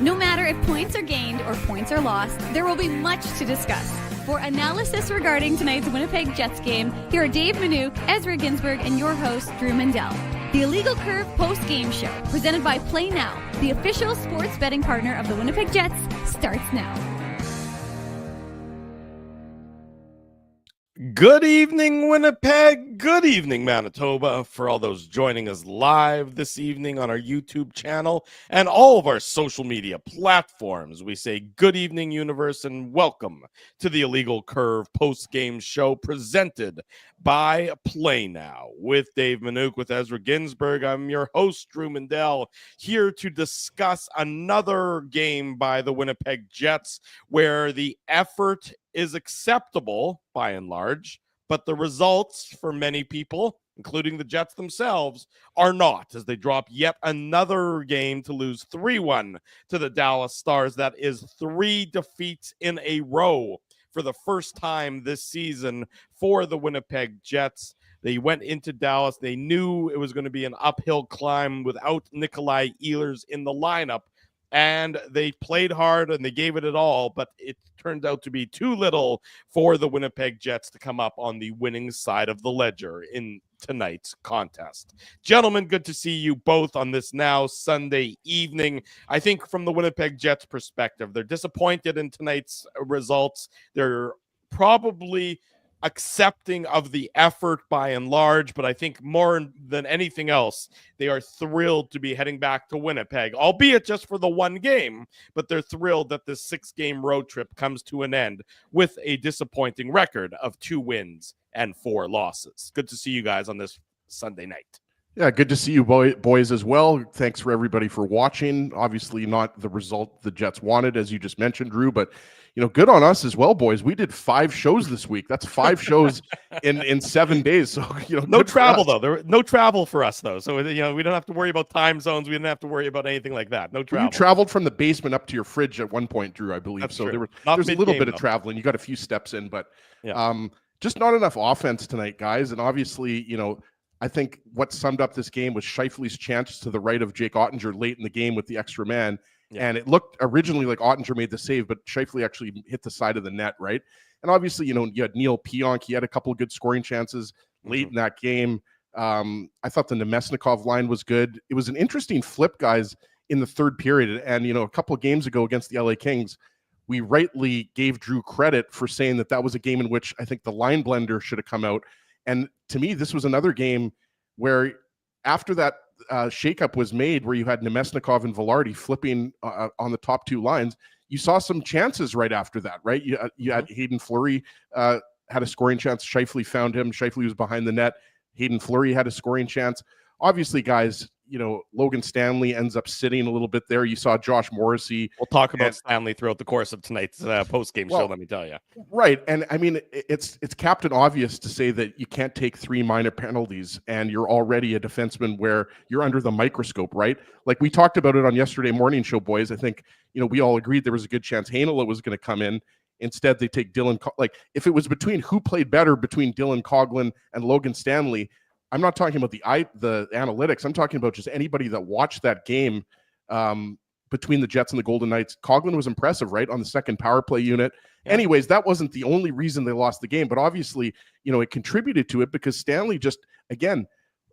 No matter if points are gained or points are lost, there will be much to discuss. For analysis regarding tonight's Winnipeg Jets game, here are Dave Manouk, Ezra Ginsburg, and your host, Drew Mandel. The Illegal Curve post-game show, presented by Play Now, the official sports betting partner of the Winnipeg Jets, starts now. Good evening, Winnipeg. Good evening, Manitoba. For all those joining us live this evening on our YouTube channel and all of our social media platforms, we say good evening, universe, and welcome to the Illegal Curve post-game show presented by Play Now with Dave Manouk, with Ezra Ginsburg. I'm your host, Drew Mandel, here to discuss another game by the Winnipeg Jets where the effort is acceptable by and large, but the results for many people, including the Jets themselves, are not, as they drop yet another game to lose 3-1 to the Dallas Stars. That is 3 defeats in a row for the first time this season for the Winnipeg Jets. They went into Dallas. They knew it was going to be an uphill climb without Nikolai Ehlers in the lineup. And they played hard and they gave it all, but it turned out to be too little for the Winnipeg Jets to come up on the winning side of the ledger in tonight's contest. Gentlemen, good to see you both on this now Sunday evening. I think from the Winnipeg Jets perspective, they're disappointed in tonight's results. They're probably accepting of the effort by and large, but I think more than anything else, they are thrilled to be heading back to Winnipeg, albeit just for the one game, but they're thrilled that this 6-game road trip comes to an end with a disappointing record of 2 wins and 4 losses. Good to see you guys on this Sunday night. Yeah, good to see you boys as well. Thanks for everybody for watching. Obviously not the result the Jets wanted, as you just mentioned, Drew, but good on us as well, boys. We did 5 shows this week. That's 5 shows in 7 days. So, no travel though. There no travel for us though. So, we don't have to worry about time zones. We didn't have to worry about anything like that. No travel. You traveled from the basement up to your fridge at one point, Drew, I believe. That's so true. there was a little bit of traveling. You got a few steps in, but just not enough offense tonight, guys. And obviously, I think what summed up this game was Scheifele's chance to the right of Jake Ottinger late in the game with the extra man. Yeah. And it looked originally like Ottinger made the save, but Scheifele actually hit the side of the net, right? And obviously, you had Neil Pionk. He had a couple of good scoring chances late in that game. I thought the Nemesnikov line was good. It was an interesting flip, guys, in the third period. And, a couple of games ago against the LA Kings, we rightly gave Drew credit for saying that was a game in which I think the line blender should have come out. And to me, this was another game where after that shakeup was made, where you had Nemesnikov and Velarde flipping on the top 2 lines, you saw some chances right after that, right? You had Hayden Fleury had a scoring chance. Scheifele found him. Scheifele was behind the net. Hayden Fleury had a scoring chance. Obviously, guys, Logan Stanley ends up sitting a little bit there. You saw Josh Morrissey. We'll talk about Stanley throughout the course of tonight's post-game show, let me tell you. Right. And I mean, it's Captain Obvious to say that you can't take 3 minor penalties and you're already a defenseman where you're under the microscope, right? Like we talked about it on yesterday morning show, boys. I think, we all agreed there was a good chance Heinola was going to come in. Instead, they take Dylan. If it was between who played better between Dylan Coghlan and Logan Stanley, I'm not talking about the analytics. I'm talking about just anybody that watched that game between the Jets and the Golden Knights. Coghlan was impressive, right, on the second power play unit. Yeah. Anyways, that wasn't the only reason they lost the game, but obviously, it contributed to it because Stanley just, again,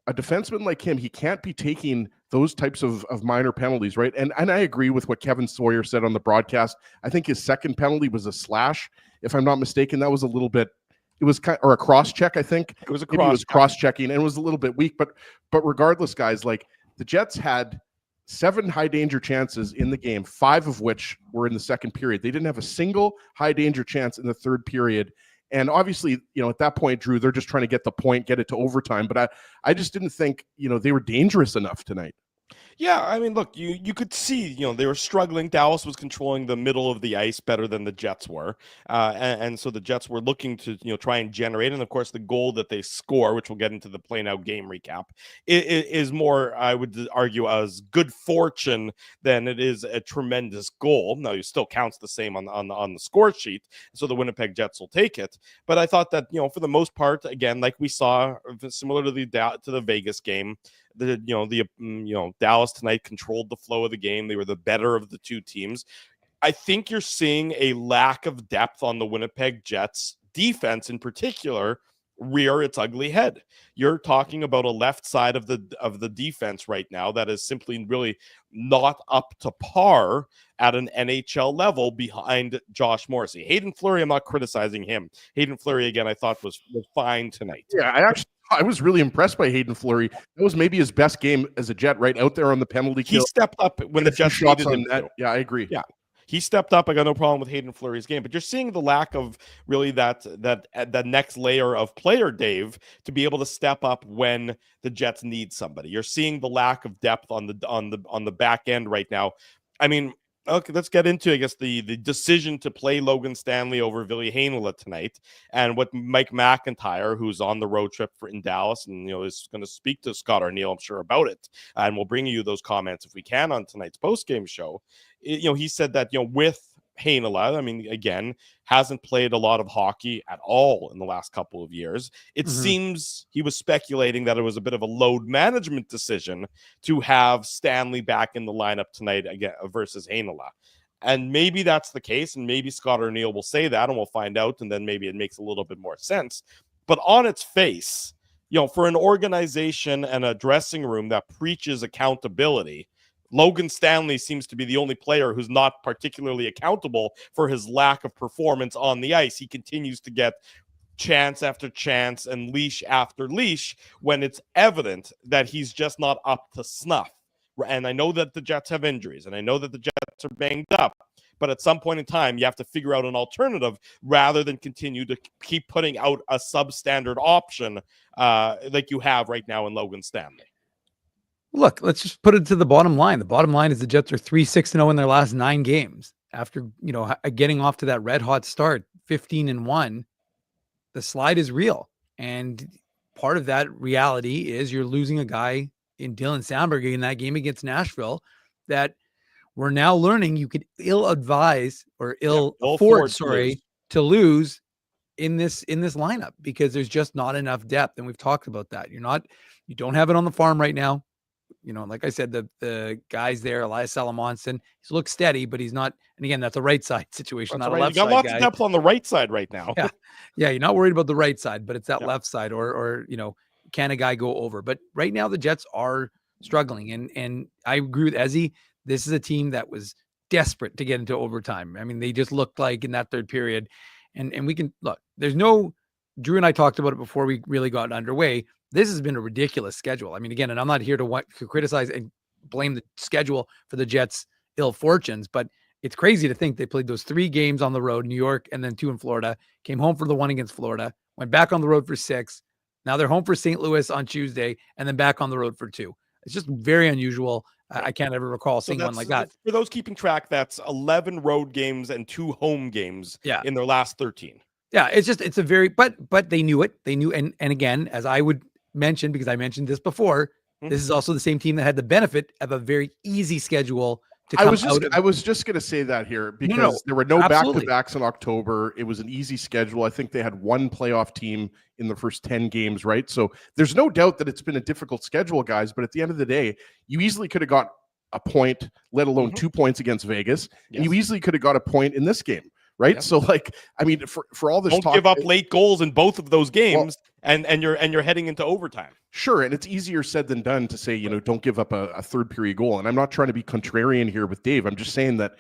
a defenseman like him, he can't be taking those types of minor penalties, right? And I agree with what Kevin Sawyer said on the broadcast. I think his second penalty was a slash, if I'm not mistaken. That was a little bit. It was or a cross check, I think. It was cross checking, and it was a little bit weak. But regardless, guys, like the Jets had 7 high danger chances in the game, 5 of which were in the second period. They didn't have a single high danger chance in the third period. And obviously, at that point, Drew, they're just trying to get the point, get it to overtime. But I just didn't think, they were dangerous enough tonight. Yeah, I mean, look, you could see, they were struggling. Dallas was controlling the middle of the ice better than the Jets were. And so the Jets were looking to, try and generate. And, of course, the goal that they score, which we'll get into the Play Now game recap, is more, I would argue, as good fortune than it is a tremendous goal. Now, it still counts the same on the score sheet, so the Winnipeg Jets will take it. But I thought that, for the most part, again, like we saw, similar to the Vegas game, Dallas Dallas tonight controlled the flow of the game. They were the better of the two teams. I think you're seeing a lack of depth on the Winnipeg Jets defense in particular rear its ugly head. You're talking about a left side of the defense right now that is simply really not up to par at an NHL level behind Josh Morrissey. Hayden Fleury, I'm not criticizing him. Hayden Fleury, again, I thought was fine tonight. Yeah, I was really impressed by Hayden Fleury. That was maybe his best game as a Jet, right out there on the penalty kill. He stepped up when the Jets shots needed on him net. to. Yeah, I agree. Yeah. He stepped up. I got no problem with Hayden Fleury's game, but you're seeing the lack of really that next layer of player, Dave, to be able to step up when the Jets need somebody. You're seeing the lack of depth on the back end right now. I mean, okay, let's get into, I guess, the decision to play Logan Stanley over Ville Heinola tonight, and what Mike McIntyre, who's on the road trip in Dallas, and is going to speak to Scott Arniel, I'm sure, about it, and we'll bring you those comments if we can on tonight's postgame show. He said that with Heinola, I mean, again, hasn't played a lot of hockey at all in the last couple of years. It seems he was speculating that it was a bit of a load management decision to have Stanley back in the lineup tonight again versus Heinola. And maybe that's the case, and maybe Scott Arniel will say that, and we'll find out, and then maybe it makes a little bit more sense. But on its face, for an organization and a dressing room that preaches accountability, Logan Stanley seems to be the only player who's not particularly accountable for his lack of performance on the ice. He continues to get chance after chance and leash after leash when it's evident that he's just not up to snuff. And I know that the Jets have injuries, and I know that the Jets are banged up, but at some point in time, you have to figure out an alternative rather than continue to keep putting out a substandard option like you have right now in Logan Stanley. Look, let's just put it to the bottom line. The bottom line is the Jets are 3-6-0 in their last 9 games. After, getting off to that red hot start, 15-1, the slide is real. And part of that reality is you're losing a guy in Dylan Sandberg in that game against Nashville that we're now learning you could ill-afford to lose in this lineup because there's just not enough depth. And we've talked about that. You don't have it on the farm right now. Like I said, the guys there, Elias Salamonson, he's looks steady, but he's not. And again, that's a right side situation, not a left side. You got lots of depth on the right side right now. Yeah, you're not worried about the right side, but it's that left side, or can a guy go over? But right now, the Jets are struggling, and I agree with Ezzy. This is a team that was desperate to get into overtime. I mean, they just looked like in that third period, and we can look. There's no. Drew and I talked about it before we really got underway. This has been a ridiculous schedule. I mean, again, and I'm not here to criticize and blame the schedule for the Jets' ill fortunes, but it's crazy to think they played those 3 games on the road, New York, and then 2 in Florida, came home for the 1 against Florida, went back on the road for 6. Now they're home for St. Louis on Tuesday, and then back on the road for 2. It's just very unusual. I can't ever recall seeing one like that. For those keeping track, that's 11 road games and 2 home games in their last 13. Yeah, it's a very, but they knew it. They knew, and again, as I would mention, because I mentioned this before, this is also the same team that had the benefit of a very easy schedule to come I was just going to say that here because there were no back-to-backs in October. It was an easy schedule. I think they had 1 playoff team in the first 10 games, right? So there's no doubt that it's been a difficult schedule, guys, but at the end of the day, you easily could have got a point, let alone 2 points against Vegas, and you easily could have got a point in this game. Right. Yeah. So I mean, for all this don't give up late goals in both of those games and you're heading into overtime. Sure. And it's easier said than done to say, don't give up a third period goal. And I'm not trying to be contrarian here with Dave. I'm just saying that,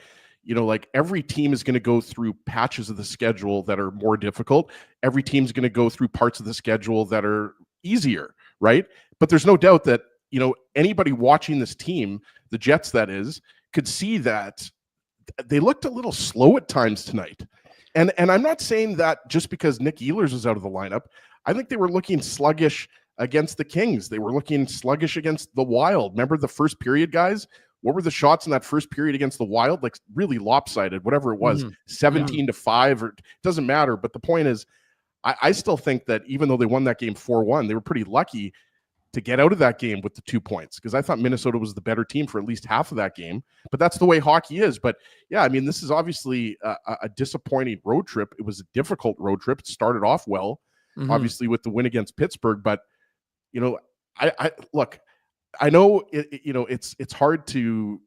every team is going to go through patches of the schedule that are more difficult. Every team's going to go through parts of the schedule that are easier. Right. But there's no doubt that, anybody watching this team, the Jets, that is, could see that they looked a little slow at times tonight. And I'm not saying that just because Nick Ehlers was out of the lineup. I think they were looking sluggish against the Kings. They were looking sluggish against the Wild. Remember the first period, guys? What were the shots in that first period against the Wild? Like really lopsided, whatever it was, 17-5, or it doesn't matter. But the point is, I still think that even though they won that game 4-1, they were pretty lucky to get out of that game with the 2 points, because I thought Minnesota was the better team for at least half of that game. But that's the way hockey is. But yeah, I mean, this is obviously a disappointing road trip. It was a difficult road trip. It started off well, obviously with the win against Pittsburgh. But I look, I know it's hard to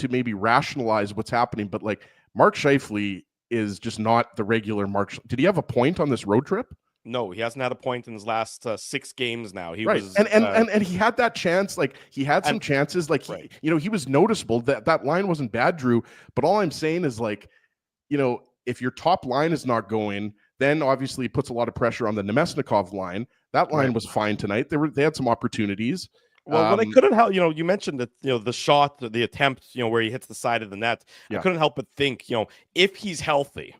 maybe rationalize what's happening, but like Mark Scheifele is just not the regular Mark. Did he have a point on this road trip? No, he hasn't had a point in his last 6 games now. He right. was and he had that chance. Like he had some chances. Like right. he was noticeable. That line wasn't bad, Drew. But all I'm saying is like, if your top line is not going, then obviously it puts a lot of pressure on the Nemesnikov line. That line was fine tonight. They had some opportunities. Well, they couldn't help. You mentioned that the shot, the attempt, where he hits the side of the net. I couldn't help but think, if he's healthy.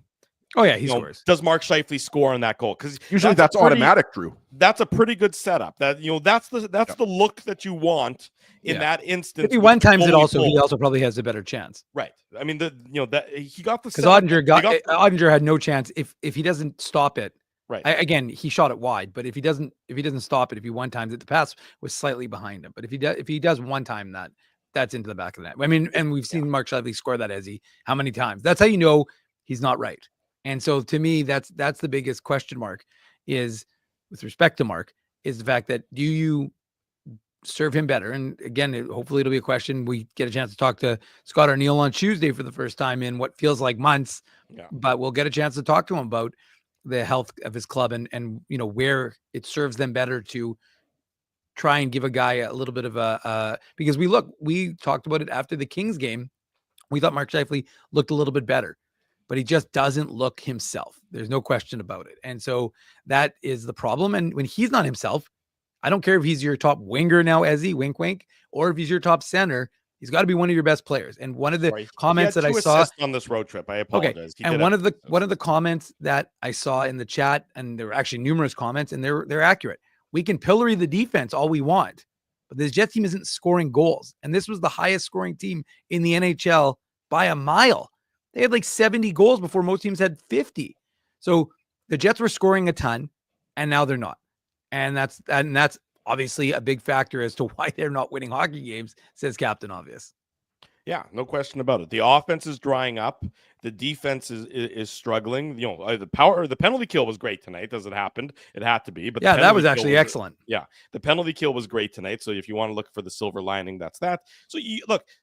Oh yeah, he scores. Does Mark Scheifele score on that goal? Because usually that's automatic, Drew. That's a pretty good setup. That that's the look that you want in that instance. Maybe one times he also probably has a better chance. Right. I mean, that he got the because Ottinger had no chance if he doesn't stop it. Right. Again, he shot it wide, but if he doesn't stop it, if he one times it, the pass was slightly behind him. But if he does one time that's into the back of the net. I mean, and we've seen Mark Scheifele score that how many times? That's how you know he's not right. And so to me, that's the biggest question mark is with respect to Mark is the fact that do you serve him better? And again, hopefully it'll be a question. We get a chance to talk to Scott Arneal on Tuesday for the first time in what feels like months, but we'll get a chance to talk to him about the health of his club and where it serves them better to try and give a guy a little bit of because we talked about it after the Kings game. We thought Mark Scheifele looked a little bit better, but he just doesn't look himself. There's no question about it. And so that is the problem. And when he's not himself, I don't care if he's your top winger now, Ezzy, wink, wink, or if he's your top center, he's got to be one of your best players. And one of the comments that I saw on this road trip, I apologize. Okay. And one of the comments that I saw in the chat, and there were actually numerous comments, and they're accurate. We can pillory the defense all we want, but this Jets team isn't scoring goals. And this was the highest scoring team in the NHL by a mile. They had like 70 goals before most teams had 50. So the Jets were scoring a ton, and now they're not. And that's obviously a big factor as to why they're not winning hockey games, says Captain Obvious. Yeah, no question about it. The offense is drying up. The defense is struggling. The penalty kill was great tonight as it happened. It had to be. But that was actually excellent. Yeah, the penalty kill was great tonight. So if you want to look for the silver lining, that's that. So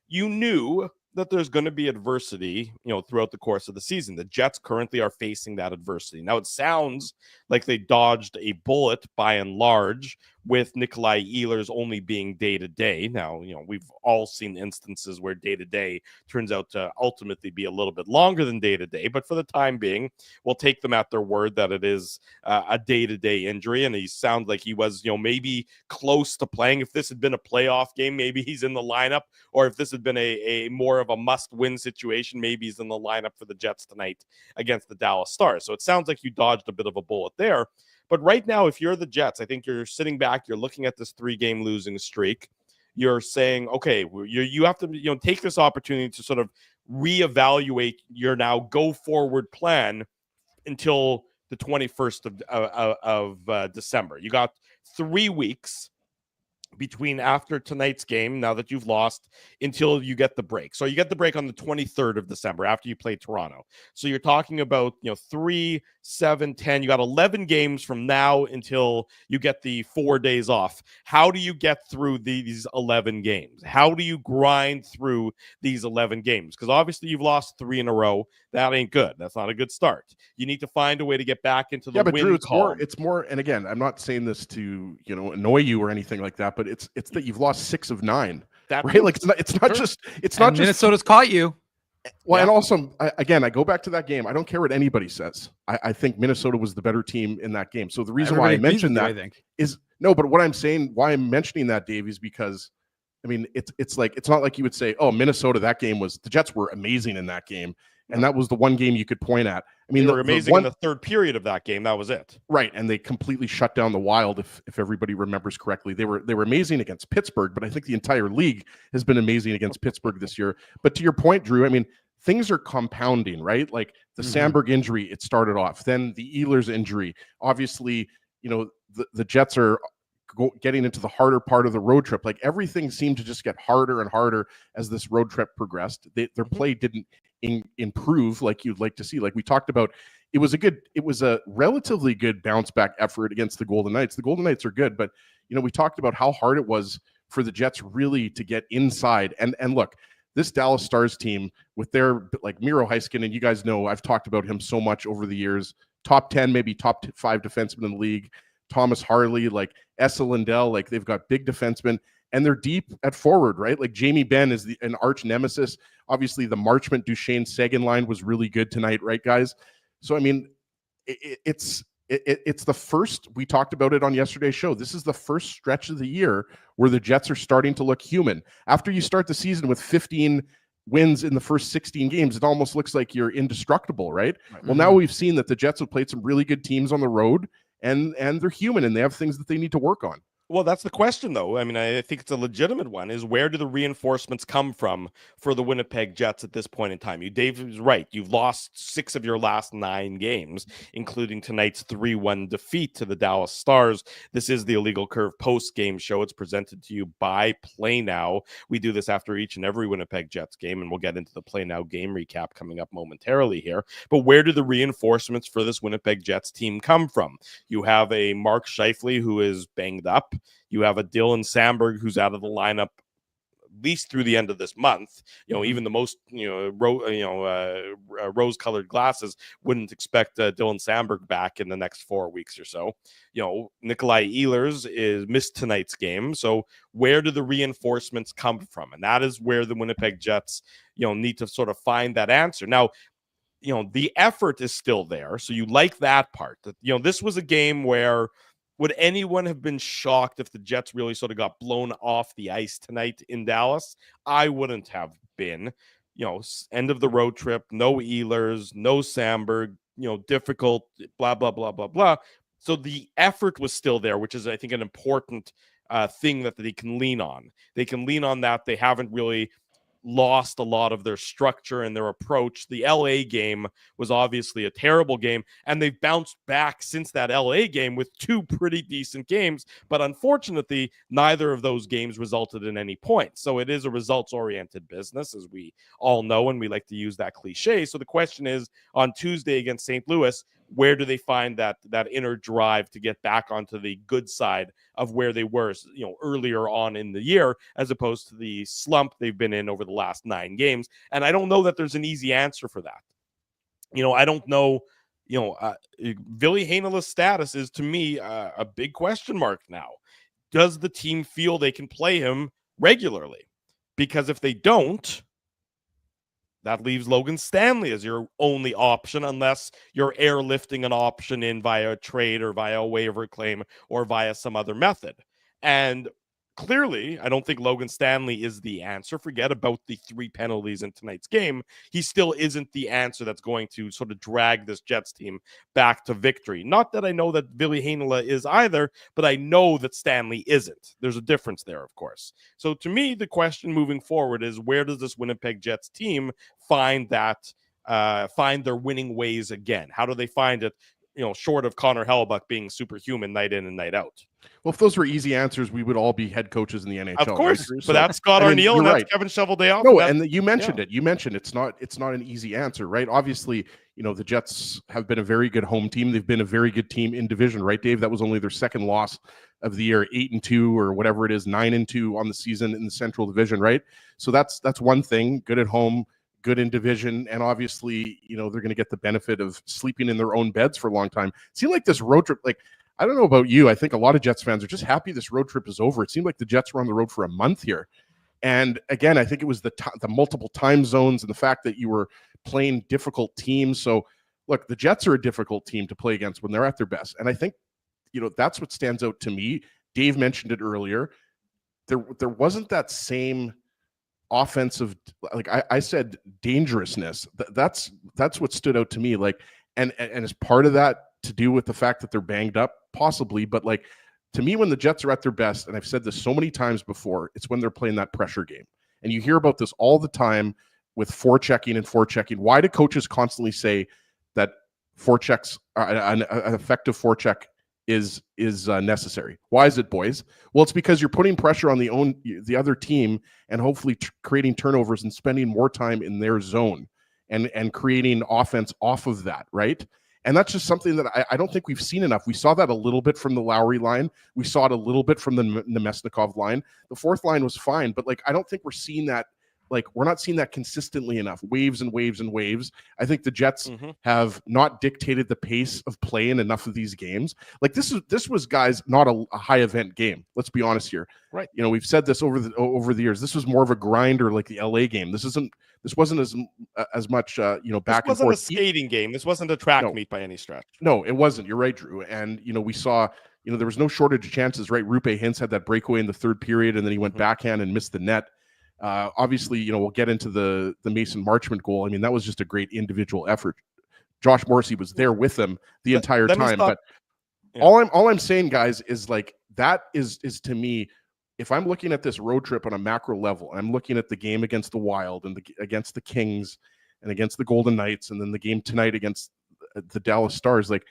you knew that there's going to be adversity, throughout the course of the season. The Jets currently are facing that adversity. Now, it sounds like they dodged a bullet by and large with Nikolai Ehlers only being day-to-day. Now, we've all seen instances where day-to-day turns out to ultimately be a little bit longer than day-to-day, but for the time being, we'll take them at their word that it is a day-to-day injury, and he sounds like he was, maybe close to playing. If this had been a playoff game, maybe he's in the lineup, or if this had been a more of a must-win situation, maybe he's in the lineup for the Jets tonight against the Dallas Stars. So it sounds like you dodged a bit of a bullet there. But right now, if you're the Jets, I think you're sitting back, you're looking at this 3-game losing streak. You're saying, okay, you have to take this opportunity to sort of reevaluate your now go-forward plan until the 21st of December. You got 3 weeks between after tonight's game, now that you've lost, until you get the break. So you get the break on the 23rd of December after you play Toronto. So you're talking about 3, 7, 10. You got 11 games from now until you get the 4 days off. How do you get through these 11 games? How do you grind through these 11 games? Because obviously you've lost 3 in a row. That ain't good. That's not a good start. You need to find a way to get back into the win Drew, column. It's more, and again, I'm not saying this to annoy you or anything like that, but it's that you've lost 6 of 9. Right? Like it's not just Minnesota's caught you. Well, and also I go back to that game. I don't care what anybody says. I think Minnesota was the better team in that game. So the reason why I mentioned that is but what I'm saying, why I'm mentioning that, Dave, is because I mean it's not like you would say, oh, Minnesota, that game was the Jets were amazing in that game. And that was the one game you could point at. I mean, they were amazing in the third period of that game. That was it. Right. And they completely shut down the Wild, if everybody remembers correctly. They were amazing against Pittsburgh, but I think the entire league has been amazing against Pittsburgh this year. But to your point, Drew, I mean, things are compounding, right? Like the Sandberg injury, it started off. Then the Ehlers injury. Obviously, the Jets are getting into the harder part of the road trip. Like everything seemed to just get harder and harder as this road trip progressed. Their play didn't improve like you'd like to see. Like we talked about it was a relatively good bounce back effort against the Golden Knights. The Golden Knights are good, but we talked about how hard it was for the Jets really to get inside. And look, this Dallas Stars team with their like Miro Heiskanen, you guys know I've talked about him so much over the years. Top 10, maybe top 5 defensemen in the league. Thomas Harley, like Esa Lindell, like they've got big defensemen, and they're deep at forward, right? Like Jamie Benn is an arch nemesis. Obviously, the Marchment Duchesne Seguin line was really good tonight, right, guys? So I mean, it's the first. We talked about it on yesterday's show. This is the first stretch of the year where the Jets are starting to look human. After you start the season with 15 wins in the first 16 games, it almost looks like you're indestructible, right? Well, now we've seen that the Jets have played some really good teams on the road, and they're human, and they have things that they need to work on. Well, that's the question, though. I mean, I think it's a legitimate one, is where do the reinforcements come from for the Winnipeg Jets at this point in time? Dave is right. You've lost 6 of your last 9 games, including tonight's 3-1 defeat to the Dallas Stars. This is the Illegal Curve post-game show. It's presented to you by Play Now. We do this after each and every Winnipeg Jets game, and we'll get into the Play Now game recap coming up momentarily here. But where do the reinforcements for this Winnipeg Jets team come from? You have a Mark Scheifele who is banged up. You have a Dylan Samberg who's out of the lineup at least through the end of this month. Even the most rose-colored glasses wouldn't expect Dylan Samberg back in the next 4 weeks or so. Nikolai Ehlers is missed tonight's game. So where do the reinforcements come from? And that is where the Winnipeg Jets need to sort of find that answer. Now, the effort is still there, so you like that part. This was a game where, would anyone have been shocked if the Jets really sort of got blown off the ice tonight in Dallas? I wouldn't have been. End of the road trip, no Ehlers, no Samberg, difficult, blah, blah, blah, blah, blah. So the effort was still there, which is, I think, an important thing that they can lean on. They can lean on that. They haven't really lost a lot of their structure and their approach. The LA game was obviously a terrible game, and they've bounced back since that LA game with 2 pretty decent games, but unfortunately, neither of those games resulted in any points. So it is a results-oriented business, as we all know, and we like to use that cliche. So the question is, on Tuesday against St. Louis, where do they find that inner drive to get back onto the good side of where they were, earlier on in the year, as opposed to the slump they've been in over the last 9 games? And I don't know that there's an easy answer for that. I don't know. Ville Heinola's status is, to me, a big question mark now. Does the team feel they can play him regularly? Because if they don't, that leaves Logan Stanley as your only option, unless you're airlifting an option in via a trade or via a waiver claim or via some other method. And clearly, I don't think Logan Stanley is the answer. Forget about the 3 penalties in tonight's game. He still isn't the answer that's going to sort of drag this Jets team back to victory. Not that I know that Ville Heinola is either, but I know that Stanley isn't. There's a difference there, of course. So to me, the question moving forward is, where does this Winnipeg Jets team find their winning ways again? How do they find it, short of Connor Hellebuyck being superhuman night in and night out? Well, if those were easy answers, we would all be head coaches in the NHL. Of course, right? but that's Scott Arniel and that's right. Kevin Shoveldayoff. No, and you mentioned it. You mentioned it's not an easy answer, right? Obviously, the Jets have been a very good home team. They've been a very good team in division, right, Dave? That was only their second loss of the year, 8-2 or whatever it is, 9-2 on the season in the Central Division, right? So that's one thing. Good at home, good in division, and obviously, they're going to get the benefit of sleeping in their own beds for a long time. It seemed like this road trip, I don't know about you, I think a lot of Jets fans are just happy this road trip is over. It seemed like the Jets were on the road for a month here. And again, I think it was the multiple time zones and the fact that you were playing difficult teams. So look, the Jets are a difficult team to play against when they're at their best. And I think, that's what stands out to me. Dave mentioned it earlier. There wasn't that same offensive, I said, dangerousness. That's what stood out to me. And as part of that to do with the fact that they're banged up, possibly, but to me, when the Jets are at their best, and I've said this so many times before, it's when they're playing that pressure game. And you hear about this all the time with forechecking. Why do coaches constantly say that forechecks, an effective forecheck is necessary? Why is it, boys? Well, it's because you're putting pressure on the other team and hopefully creating turnovers and spending more time in their zone and creating offense off of that, right? And that's just something that I don't think we've seen enough. We saw that a little bit from the Lowry line. We saw it a little bit from the Nemesnikov line. The fourth line was fine, but like I don't think we're seeing that. Like we're not seeing that consistently enough. Waves and waves and waves. I think the Jets have not dictated the pace of play in enough of these games. Like this was guys not a high event game. Let's be honest here. Right. You know, we've said this over the years. This was more of a grinder, like the LA game. This wasn't as much back and forth. This wasn't a skating game. This wasn't a track meet by any stretch. No, it wasn't. You're right, Drew. And we saw there was no shortage of chances. Right, Rupe Hintz had that breakaway in the third period, and then he went backhand and missed the net. Obviously, we'll get into the Mason Marchment goal. I mean, that was just a great individual effort. Josh Morrissey was there with them the entire time. But all I'm saying, guys, is like that is to me, if I'm looking at this road trip on a macro level, I'm looking at the game against the Wild and against the Kings and against the Golden Knights, and then the game tonight against the Dallas Stars. Like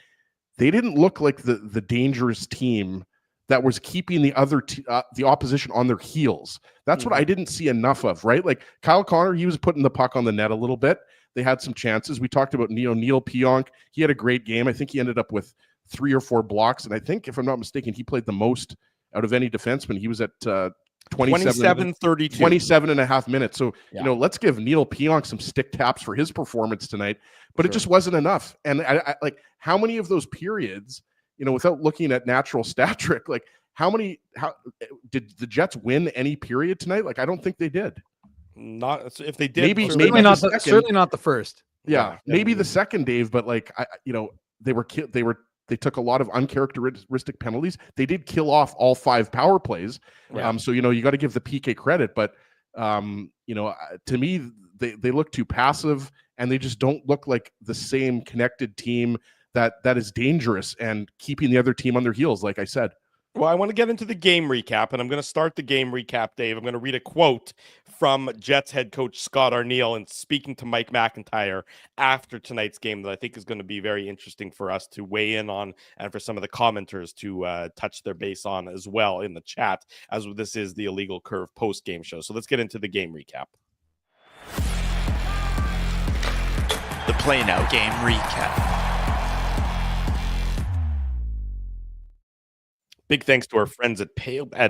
they didn't look like the dangerous team that was keeping the opposition on their heels. That's what I didn't see enough of, right? Like Kyle Connor, he was putting the puck on the net a little bit. They had some chances. We talked about Neil Pionk. He had a great game. I think he ended up with 3 or 4 blocks. And I think, if I'm not mistaken, he played the most out of any defenseman. He was at 27 and a half minutes. So, let's give Neil Pionk some stick taps for his performance tonight. But it just wasn't enough. And I like how many of those periods, without looking at natural stat trick, like how did the Jets win any period tonight? Like, I don't think they did. Not if they did. Maybe not certainly not the first. Yeah, maybe the second, Dave. But like, they took a lot of uncharacteristic penalties. They did kill off all 5 power plays. Yeah. So you got to give the PK credit. But to me, they look too passive, and they just don't look like the same connected team that is dangerous and keeping the other team on their heels, like I said. Well, I want to get into the game recap, and I'm going to start the game recap, Dave. I'm going to read a quote from Jets head coach Scott Arniel and speaking to Mike McIntyre after tonight's game that I think is going to be very interesting for us to weigh in on and for some of the commenters to touch their base on as well in the chat, as this is the Illegal Curve post-game show. So let's get into the game recap. The Play Now game recap. Big thanks to our friends at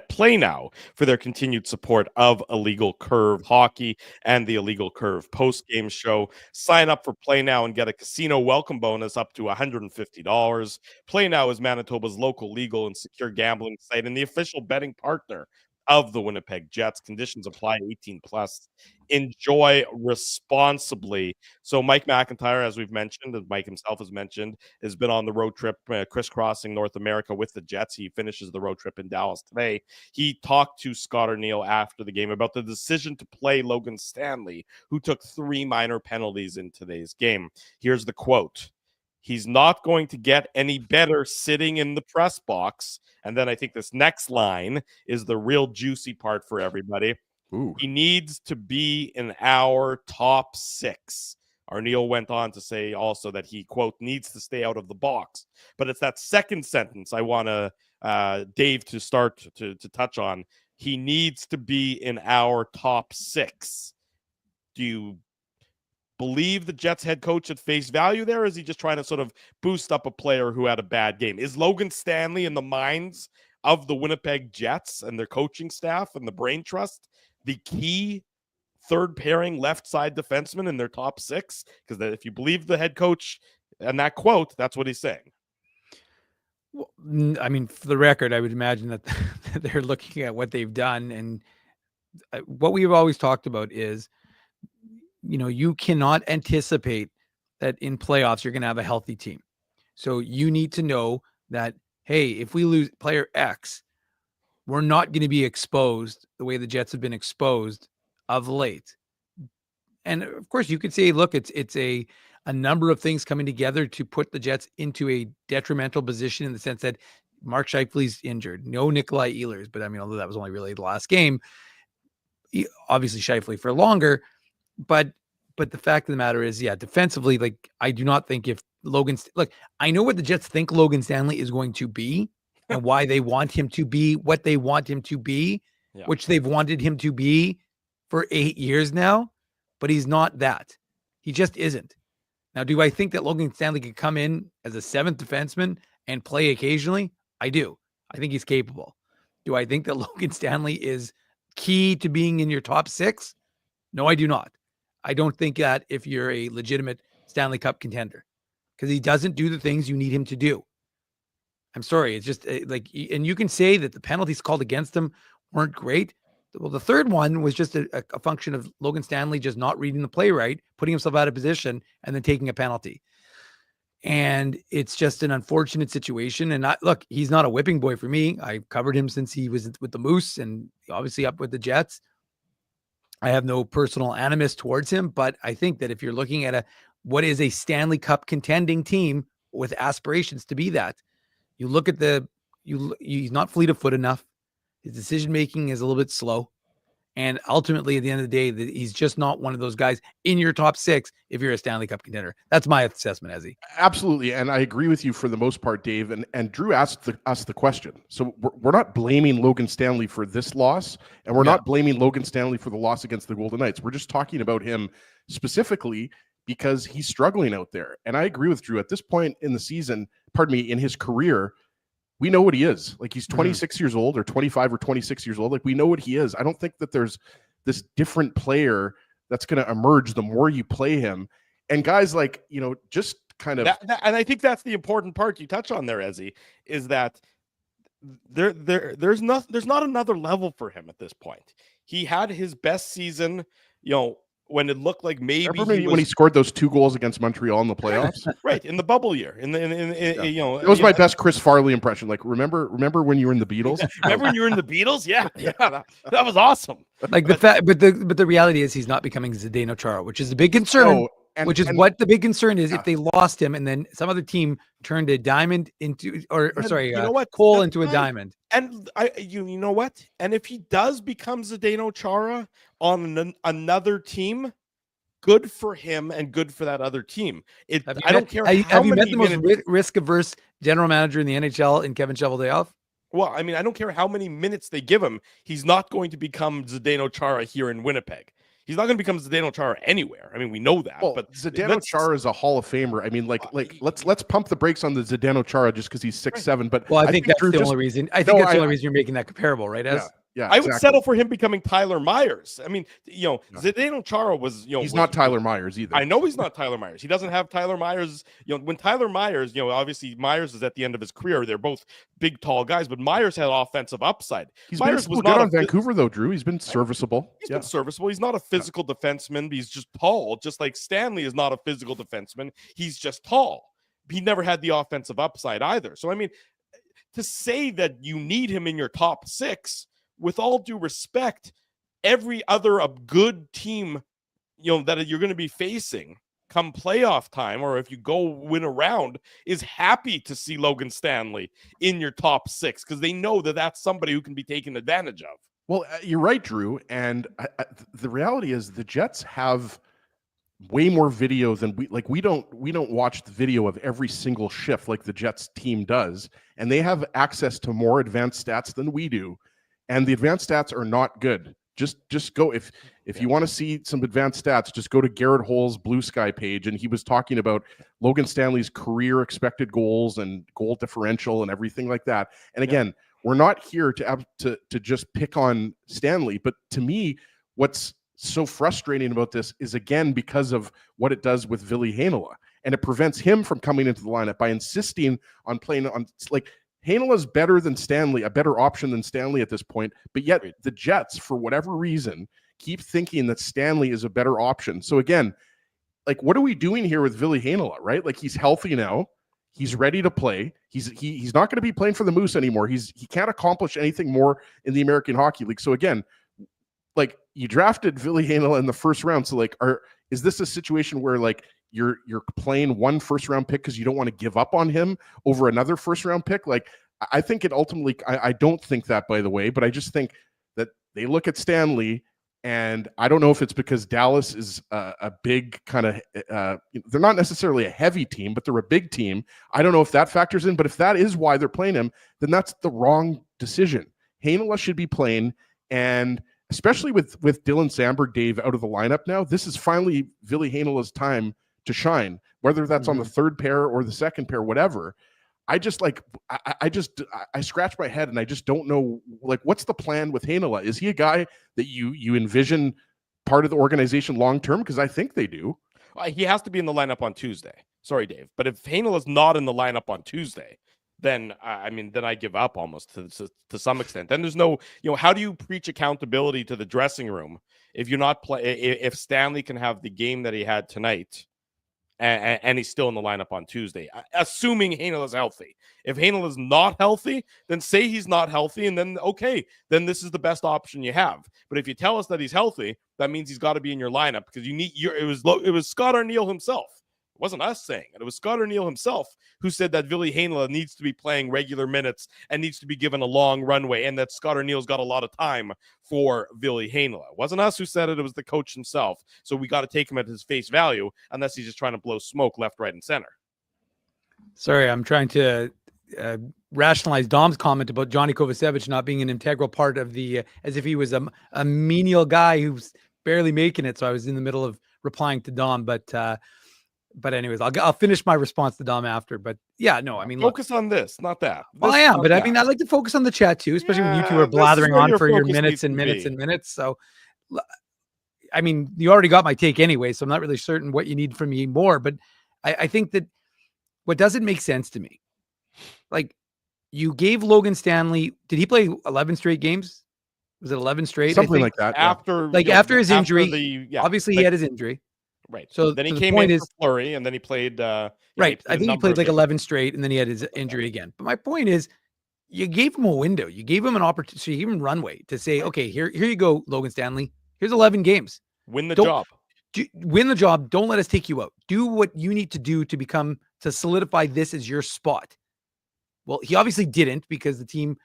Play Now for their continued support of Illegal Curve Hockey and the Illegal Curve post-game show. Sign up for Play Now and get a casino welcome bonus up to $150. Play Now is Manitoba's local legal and secure gambling site and the official betting partner of the Winnipeg Jets. Conditions apply, 18 plus. Enjoy responsibly. So Mike McIntyre, as we've mentioned, as Mike himself has mentioned, has been on the road trip crisscrossing North America with the Jets. He finishes the road trip in Dallas today. He talked to Scott Arniel after the game about the decision to play Logan Stanley, who took 3 minor penalties in today's game. Here's the quote. He's not going to get any better sitting in the press box. And then I think this next line is the real juicy part for everybody. Ooh. He needs to be in our top 6. Arniel went on to say also that he, quote, needs to stay out of the box. But it's that second sentence I want Dave to start to touch on. He needs to be in our top 6. Do you believe the Jets head coach at face value there? Or is he just trying to sort of boost up a player who had a bad game? Is Logan Stanley in the minds of the Winnipeg Jets and their coaching staff and the brain trust the key third pairing left side defenseman in their top 6? Because if you believe the head coach and that quote, that's what he's saying. Well, I mean, for the record, I would imagine that they're looking at what they've done. And what we've always talked about is, you cannot anticipate that in playoffs, you're going to have a healthy team. So you need to know that, hey, if we lose player X, we're not going to be exposed the way the Jets have been exposed of late. And of course you could say, look, it's a number of things coming together to put the Jets into a detrimental position in the sense that Mark Scheifele's injured, no Nikolai Ehlers, but I mean, although that was only really the last game, obviously Scheifele for longer, but the fact of the matter is, defensively, like, I do not think if I know what the Jets think Logan Stanley is going to be and why they want him to be what they want him to be, which they've wanted him to be for 8 years now, but he's not that. He just isn't. Now, do I think that Logan Stanley could come in as a 7th defenseman and play occasionally? I do. I think he's capable. Do I think that Logan Stanley is key to being in your top 6? No, I do not. I don't think that if you're a legitimate Stanley Cup contender, because he doesn't do the things you need him to do. I'm sorry. It's just like, and you can say that the penalties called against him weren't great. Well, the third one was just a function of Logan Stanley just not reading the play right, putting himself out of position, and then taking a penalty. And it's just an unfortunate situation. And look, he's not a whipping boy for me. I covered him since he was with the Moose and obviously up with the Jets. I have no personal animus towards him, but I think that if you're looking at what is a Stanley Cup contending team with aspirations to be that, you look at he's not fleet of foot enough. His decision-making is a little bit slow. And ultimately, at the end of the day, he's just not one of those guys in your top 6 if you're a Stanley Cup contender. That's my assessment, Ezzy. Absolutely. And I agree with you for the most part, Dave. And Drew asked us the question. So we're not blaming Logan Stanley for this loss, and we're not blaming Logan Stanley for the loss against the Golden Knights. We're just talking about him specifically because he's struggling out there. And I agree with Drew. At this point in the season, in his career, we know what he is. Like, he's 26 years old or 25 or 26 years old. Like, we know what he is. I don't think that there's this different player that's going to emerge the more you play him. And guys, like, just kind of. And I think that's the important part you touch on there, Ezzy, is that there's not another level for him at this point. He had his best season, when it looked like maybe when he scored those 2 goals against Montreal in the playoffs, right, in the bubble year, it was my best Chris Farley impression. Like, remember when you were in the Beatles? Remember when you were in the Beatles? Yeah, that was awesome. Like the reality is he's not becoming Zdeno Chara, which is a big concern. What the big concern is, if they lost him and then some other team turned a diamond into, coal into a diamond. And you know what? And if he does become Zdeno Chara on another team, good for him and good for that other team. I don't care. Have you met the most risk-averse general manager in the NHL in Kevin Cheveldayoff? Well, I mean, I don't care how many minutes they give him. He's not going to become Zdeno Chara here in Winnipeg. He's not going to become Zdeno Chara anywhere. I mean, we know that. Well, but Zdeno Chara is a Hall of Famer. I mean, let's pump the brakes on the Zdeno Chara just because he's 6'7". But I think that's the only reason. I think that's the only reason you're making that comparable, right? Yeah, I would settle for him becoming Tyler Myers. I mean, Zdeno Chara was, he's not Tyler Myers either. I know he's not Tyler Myers. He doesn't have Tyler Myers. When Tyler Myers, obviously Myers is at the end of his career. They're both big, tall guys, but Myers had offensive upside. Myers was good on Vancouver, though, Drew. He's been serviceable. He's been serviceable. He's not a physical defenseman. He's just tall, just like Stanley is not a physical defenseman. He's just tall. He never had the offensive upside either. So, I mean, to say that you need him in your top 6, with all due respect, every other good team, that you're going to be facing come playoff time, or if you go win a round, is happy to see Logan Stanley in your top 6 because they know that that's somebody who can be taken advantage of. Well, you're right, Drew. And the reality is the Jets have way more video than we don't watch the video of every single shift like the Jets team does. And they have access to more advanced stats than we do. And the advanced stats are not good. Just go if you want to see some advanced stats, just go to Garrett Hole's Blue Sky page, and he was talking about Logan Stanley's career expected goals and goal differential and everything like that. And again, we're not here to just pick on Stanley, but to me, what's so frustrating about this is again because of what it does with Ville Heinola, and it prevents him from coming into the lineup by insisting on playing on Heinola's better than Stanley, a better option than Stanley at this point, but yet the Jets, for whatever reason, keep thinking that Stanley is a better option. So again, what are we doing here with Ville Heinola, right? He's healthy now. He's ready to play. He's not going to be playing for the Moose anymore. He can't accomplish anything more in the American Hockey League. So again, you drafted Ville Heinola in the first round. So is this a situation where you're playing one first round pick because you don't want to give up on him over another first round pick? I think it ultimately, I don't think that, by the way, but I just think that they look at Stanley, and I don't know if it's because Dallas is a big kind of, they're not necessarily a heavy team, but they're a big team. I don't know if that factors in, but if that is why they're playing him, then that's the wrong decision. Heinola should be playing, and especially with Dylan Samberg, Dave, out of the lineup now, this is finally Ville Heinola's time to shine, whether that's on the third pair or the second pair, whatever. I just I scratch my head and I just don't know, like, what's the plan with Heinola? Is he a guy that you envision part of the organization long term? Because I think they do. He has to be in the lineup on Tuesday. Sorry, Dave, but if Heinola is not in the lineup on Tuesday, then then I give up almost to some extent. Then there's no, how do you preach accountability to the dressing room if you're not if Stanley can have the game that he had tonight and he's still in the lineup on Tuesday, assuming Heinola is healthy. If Heinola is not healthy, then say he's not healthy, and then okay, then this is the best option you have. But if you tell us that he's healthy, that means he's got to be in your lineup because it was Scott Arniel himself. It wasn't us saying it. It was Scott Arniel himself who said that Ville Heinola needs to be playing regular minutes and needs to be given a long runway, and that Scott Arniel's got a lot of time for Ville Heinola. It wasn't us who said it. It was the coach himself. So we got to take him at his face value unless he's just trying to blow smoke left, right, and center. Sorry, I'm trying to rationalize Dom's comment about Johnny Kovacevic not being an integral part of the, as if he was a menial guy who's barely making it. So I was in the middle of replying to Dom, but anyways, I'll finish my response to Dom after. But yeah, no, I mean, focus on this, not that. Well, I am, but I mean, I like to focus on the chat too, especially when you two are blathering on for your minutes and minutes and minutes. So, I mean, you already got my take anyway, so I'm not really certain what you need from me more. But I think that what doesn't make sense to me, like, you gave Logan Stanley, did he play 11 straight games? Was it 11 straight? Something like that. After his injury, obviously he had his injury. Right. So then he came in for Fleury, and then he played. Right. I think he played like 11 straight, and then he had his injury again. But my point is, you gave him a window. You gave him an opportunity. You gave him runway to say, okay, here you go, Logan Stanley. Here's 11 games. Win the job. Win the job. Don't let us take you out. Do what you need to do to solidify this as your spot. Well, he obviously didn't because the team,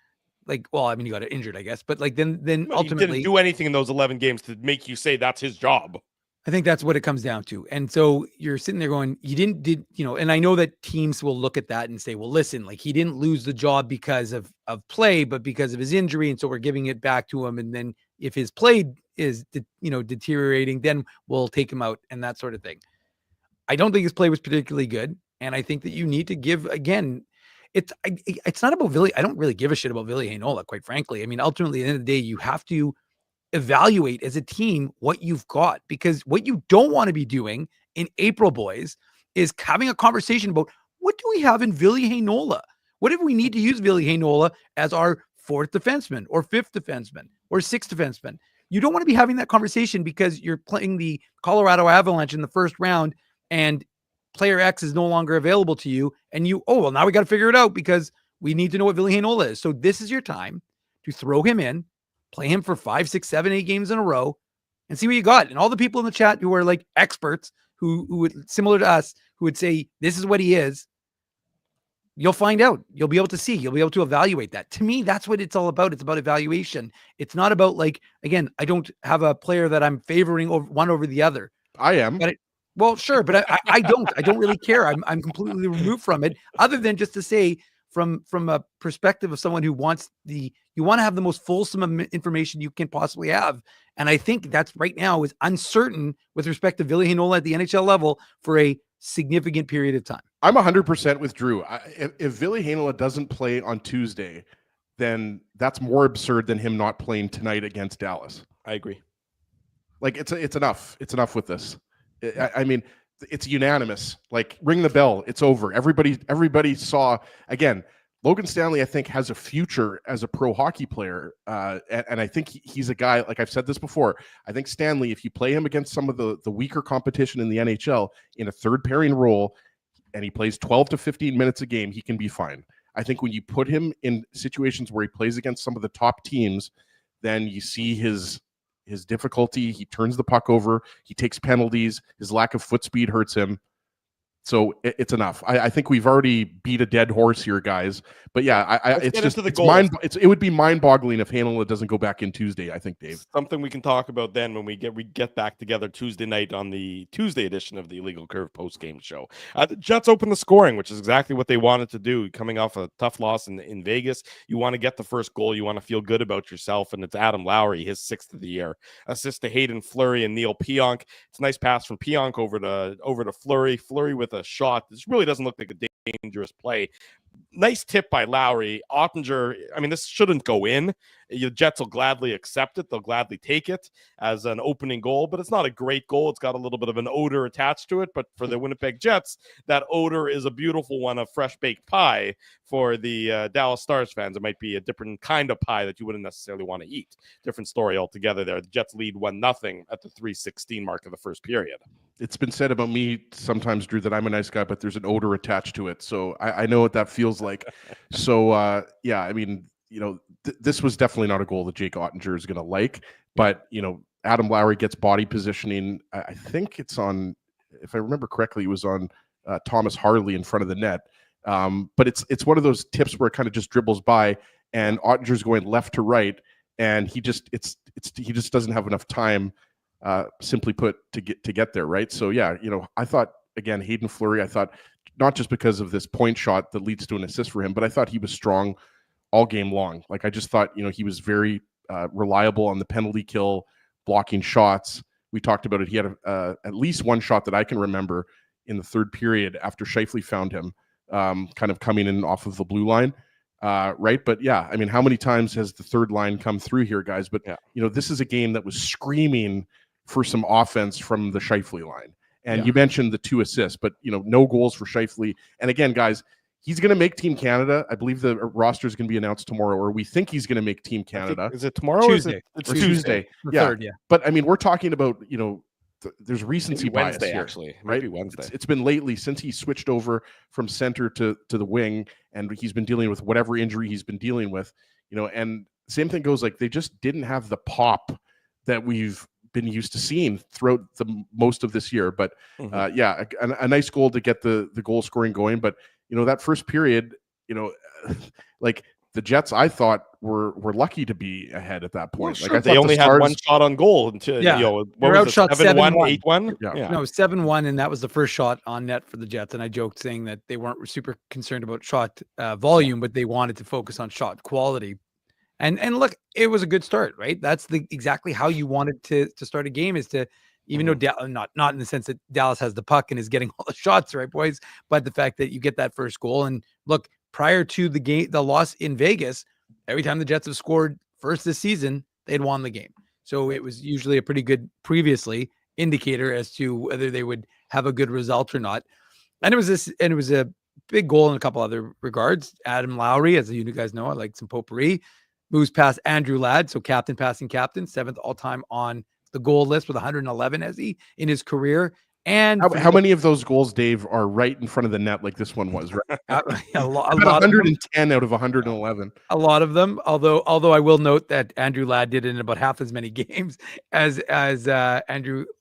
he got injured, I guess. But then ultimately, he didn't do anything in those 11 games to make you say that's his job. I think that's what it comes down to. And so you're sitting there going, and I know that teams will look at that and say, well, listen, like, he didn't lose the job because of play, but because of his injury. And so we're giving it back to him. And then if his play is, deteriorating, then we'll take him out and that sort of thing. I don't think his play was particularly good. And I think that you need to give, again, it's not about Ville. I don't really give a shit about Ville Heinola, quite frankly. I mean, ultimately, at the end of the day, you have to evaluate as a team what you've got, because what you don't want to be doing in April, boys, is having a conversation about what do we have in Ville Heinola? What if we need to use Ville Heinola as our fourth defenseman or fifth defenseman or sixth defenseman? You don't want to be having that conversation because you're playing the Colorado Avalanche in the first round and player X is no longer available to you. And now we got to figure it out because we need to know what Ville Heinola is. So this is your time to throw him in, play him for 5, 6, 7, 8 games in a row and see what you got. And all the people in the chat who are like experts who would, similar to us, who would say, this is what he is. You'll find out. You'll be able to see. You'll be able to evaluate that. To me, that's what it's all about. It's about evaluation. It's not about, like, again, I don't have a player that I'm favoring over the other. I am. Well, sure, but I don't really care. I'm completely removed from it, other than just to say, from a perspective of someone who you want to have the most fulsome information you can possibly have. And I think that's right now is uncertain with respect to Ville Heinola at the NHL level for a significant period of time. I'm 100% with Drew. If Ville Heinola doesn't play on Tuesday, then that's more absurd than him not playing tonight against Dallas. I agree. Like, it's enough. It's enough with this. I mean, it's unanimous. Like, ring the bell. It's over. Everybody saw, again, Logan Stanley, I think, has a future as a pro hockey player. And I think he's a guy, like I've said this before, I think Stanley, if you play him against some of the weaker competition in the NHL in a third pairing role, and he plays 12 to 15 minutes a game, he can be fine. I think when you put him in situations where he plays against some of the top teams, then you see his difficulty. He turns the puck over. He takes penalties. His lack of foot speed hurts him. So it's enough. I think we've already beat a dead horse here, guys. But yeah, it's just it would be mind-boggling if Hanela doesn't go back in Tuesday. I think, Dave. Something we can talk about then when we get back together Tuesday night on the Tuesday edition of the Illegal Curve post-game show. The Jets open the scoring, which is exactly what they wanted to do. Coming off a tough loss in Vegas, you want to get the first goal. You want to feel good about yourself, and it's Adam Lowry, his 6th of the year. Assist to Hayden Fleury and Neil Pionk. It's a nice pass from Pionk over to Fleury. Fleury with a shot. This really doesn't look like a dangerous play. Nice tip by Lowry. Ottinger, I mean, this shouldn't go in. The Jets will gladly accept it. They'll gladly take it as an opening goal, but it's not a great goal. It's got a little bit of an odor attached to it, but for the Winnipeg Jets, that odor is a beautiful one of fresh baked pie. For the Dallas Stars fans, it might be a different kind of pie that you wouldn't necessarily want to eat. Different story altogether there. The Jets lead 1-0 at the 3:16 mark of the first period. It's been said about me sometimes, Drew, that I'm a nice guy, but there's an odor attached to it. So I know what that feels like. So, yeah, I mean, this was definitely not a goal that Jake Ottinger is going to like. But, Adam Lowry gets body positioning. I think it's on, if I remember correctly, it was on Thomas Harley in front of the net. But it's one of those tips where it kind of just dribbles by, and Ottinger's going left to right, and he just doesn't have enough time, simply put, to get there, right? So yeah, I thought, again, Hayden Fleury, I thought, not just because of this point shot that leads to an assist for him, but I thought he was strong all game long. Like, I just thought, he was very reliable on the penalty kill, blocking shots. We talked about it. He had at least one shot that I can remember in the third period after Scheifele found him, kind of coming in off of the blue line. Right. But yeah, I mean, how many times has the third line come through here, guys? But, this is a game that was screaming for some offense from the Scheifele line. And you mentioned the 2 assists, but, no goals for Scheifele. And again, guys, he's going to make Team Canada. I believe the roster is going to be announced tomorrow, or we think he's going to make Team Canada. Is it tomorrow? Tuesday. It's Tuesday. The third, yeah. But I mean, we're talking about, there's recency bias Wednesday, here, actually. right? Maybe Wednesday. It's been lately since he switched over from center to the wing, and he's been dealing with whatever injury he's been dealing with, and same thing goes, like, they just didn't have the pop that we've been used to seeing throughout the most of this year. But yeah, a nice goal to get the goal scoring going. But that first period, like, the Jets, I thought, were lucky to be ahead at that point. Well, like, I they only had one shot on goal until what was it, 7-1, 8-1? Yeah. No, 7-1, and that was the first shot on net for the Jets. And I joked saying that they weren't super concerned about shot volume, but they wanted to focus on shot quality. And look, it was a good start, right? That's exactly how you wanted to start a game, is to, even though not in the sense that Dallas has the puck and is getting all the shots, right, boys, but the fact that you get that first goal. And look, prior to the loss in Vegas, every time the Jets have scored first this season, they'd won the game. So it was usually a pretty good previously indicator as to whether they would have a good result or not. And it was a big goal in a couple other regards. Adam Lowry, as you guys know, I like some potpourri, moves past Andrew Ladd, so captain passing captain, 7th all-time on the goal list with 111 as he in his career. And how many of those goals, Dave, are right in front of the net, like this one was? Right? a lot 110 out of 111. A lot of them. Although I will note that Andrew Ladd did it in about half as many games as Adam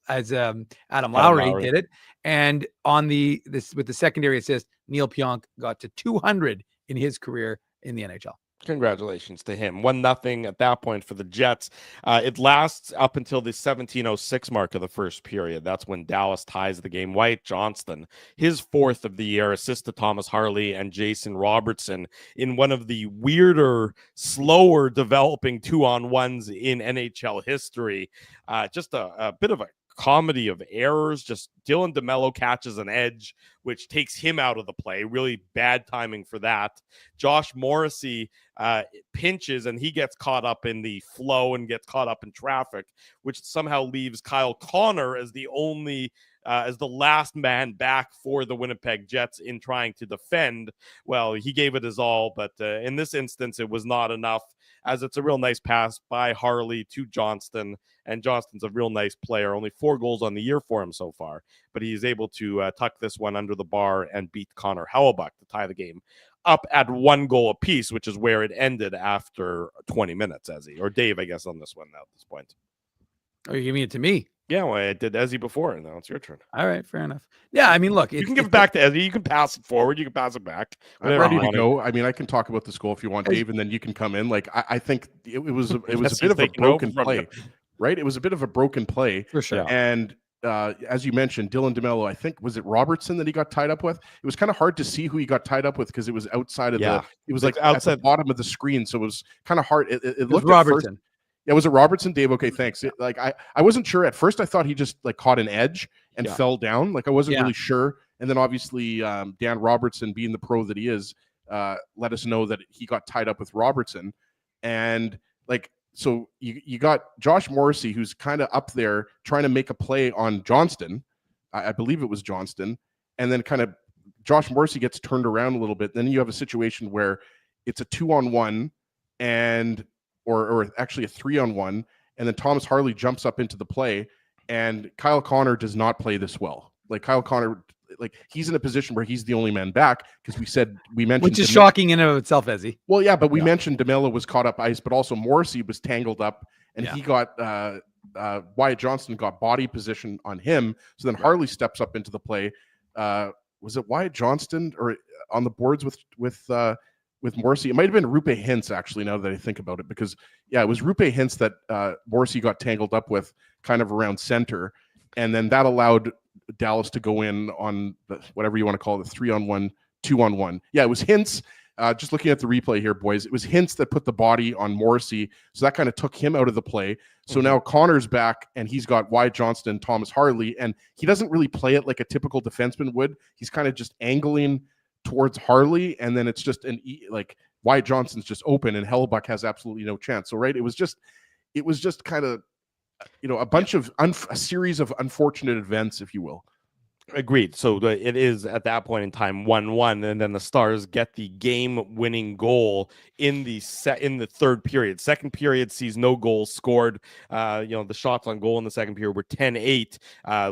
Lowry did it. And on with the secondary assist, Neil Pionk got to 200 in his career in the NHL. Congratulations to him. 1-0 at that point for the Jets. It lasts up until the 17:06 mark of the first period. That's when Dallas ties the game. Wyatt Johnston, his 4th of the year, assist to Thomas Harley and Jason Robertson in one of the weirder, slower developing 2-on-1s in NHL history. Just a bit of a comedy of errors. Just Dylan DeMello catches an edge, which takes him out of the play. Really bad timing for that. Josh Morrissey pinches, and he gets caught up in the flow and gets caught up in traffic, which somehow leaves Kyle Connor as the last man back for the Winnipeg Jets in trying to defend. Well, he gave it his all, but in this instance, it was not enough, as it's a real nice pass by Harley to Johnston, and Johnston's a real nice player. Only 4 goals on the year for him so far, but he's able to tuck this one under the bar and beat Connor Hellebuyck to tie the game up at 1 goal apiece, which is where it ended after 20 minutes, or Dave, I guess, on this one now at this point. Oh, you're giving it to me? Yeah, well, I did Ezzy before, and now it's your turn. All right, fair enough. Yeah, I mean, look, You can give it back to Ezzy. You can pass it forward. You can pass it back. I'm ready to go. I mean, I can talk about this goal if you want, Dave, and then you can come in. Like, I think it was a bit of a broken play, right? It was a bit of a broken play. For sure. And as you mentioned, Dylan DeMello, I think, was it Robertson that he got tied up with? It was kind of hard to see who he got tied up with because it was outside of it was like outside at the bottom of the screen. So it was kind of hard. It looked Robertson. First, yeah, was it Robertson, Dave? Okay, thanks. I wasn't sure at first. I thought he just like caught an edge and fell down. Like I wasn't really sure. And then obviously Dan Robertson, being the pro that he is, let us know that he got tied up with Robertson. And like, so you got Josh Morrissey, who's kind of up there trying to make a play on Johnston. I believe it was Johnston. And then kind of Josh Morrissey gets turned around a little bit. Then you have a situation where it's a 2-on-1 and or actually a 3-on-1. And then Thomas Harley jumps up into the play. And Kyle Connor does not play this well. Like Kyle Connor, like he's in a position where he's the only man back because we mentioned which is shocking in and of itself, Ezzy. Well, yeah, but we mentioned DeMello was caught up ice, but also Morrissey was tangled up, and he got Wyatt Johnston got body position on him. So then Harley steps up into the play. Was it Wyatt Johnston or on the boards with Morrissey? It might have been Rupe Hintz, actually, now that I think about it, because it was Rupe Hintz that Morrissey got tangled up with kind of around center, and then that allowed Dallas to go in on the, whatever you want to call it, the 3-on-1, 2-on-1. Yeah, it was Hintz. Just looking at the replay here, boys, it was Hintz that put the body on Morrissey, so that kind of took him out of the play. So now Connor's back, and he's got Wyatt Johnston and Thomas Harley, and he doesn't really play it like a typical defenseman would. He's kind of just angling towards Harley, and then it's just like Wyatt Johnston's just open, and Hellebuck has absolutely no chance. So it was just kind of a bunch of a series of unfortunate events, if you will. Agreed. So it is at that point in time 1-1, and then the Stars get the game-winning goal in the third period. Second period sees no goals scored. The shots on goal in the second period were 10-8.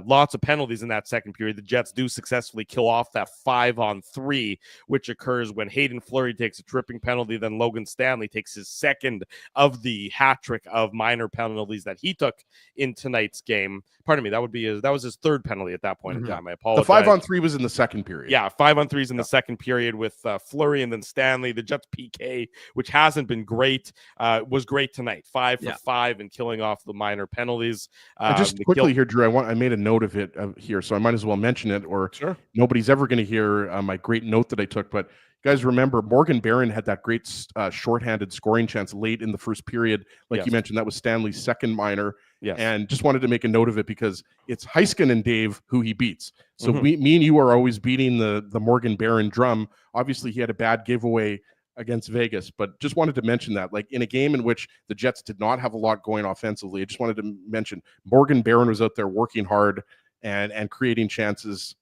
Lots of penalties in that second period. The Jets do successfully kill off that 5-on-3, which occurs when Hayden Fleury takes a tripping penalty. Then Logan Stanley takes his second of the hat trick of minor penalties that he took in tonight's game. Pardon me, that was his third penalty at that point in time. I apologize. The 5-on-3 was in the second period. Yeah, 5-on-3 is in the second period with Fleury and then Stanley. The Jets PK, which hasn't been great, was great tonight. 5 for 5 and killing off the minor penalties. Just quickly here, Drew, I made a note of it here, so I might as well mention it, or nobody's ever going to hear my great note that I took. But you guys remember Morgan Barron had that great shorthanded scoring chance late in the first period. Like you mentioned, that was Stanley's second minor. Yes. And just wanted to make a note of it because it's Heiskin and Dave who he beats. So me and you are always beating the Morgan Barron drum. Obviously, he had a bad giveaway against Vegas, but just wanted to mention that, like in a game in which the Jets did not have a lot going offensively, I just wanted to mention Morgan Barron was out there working hard and creating chances,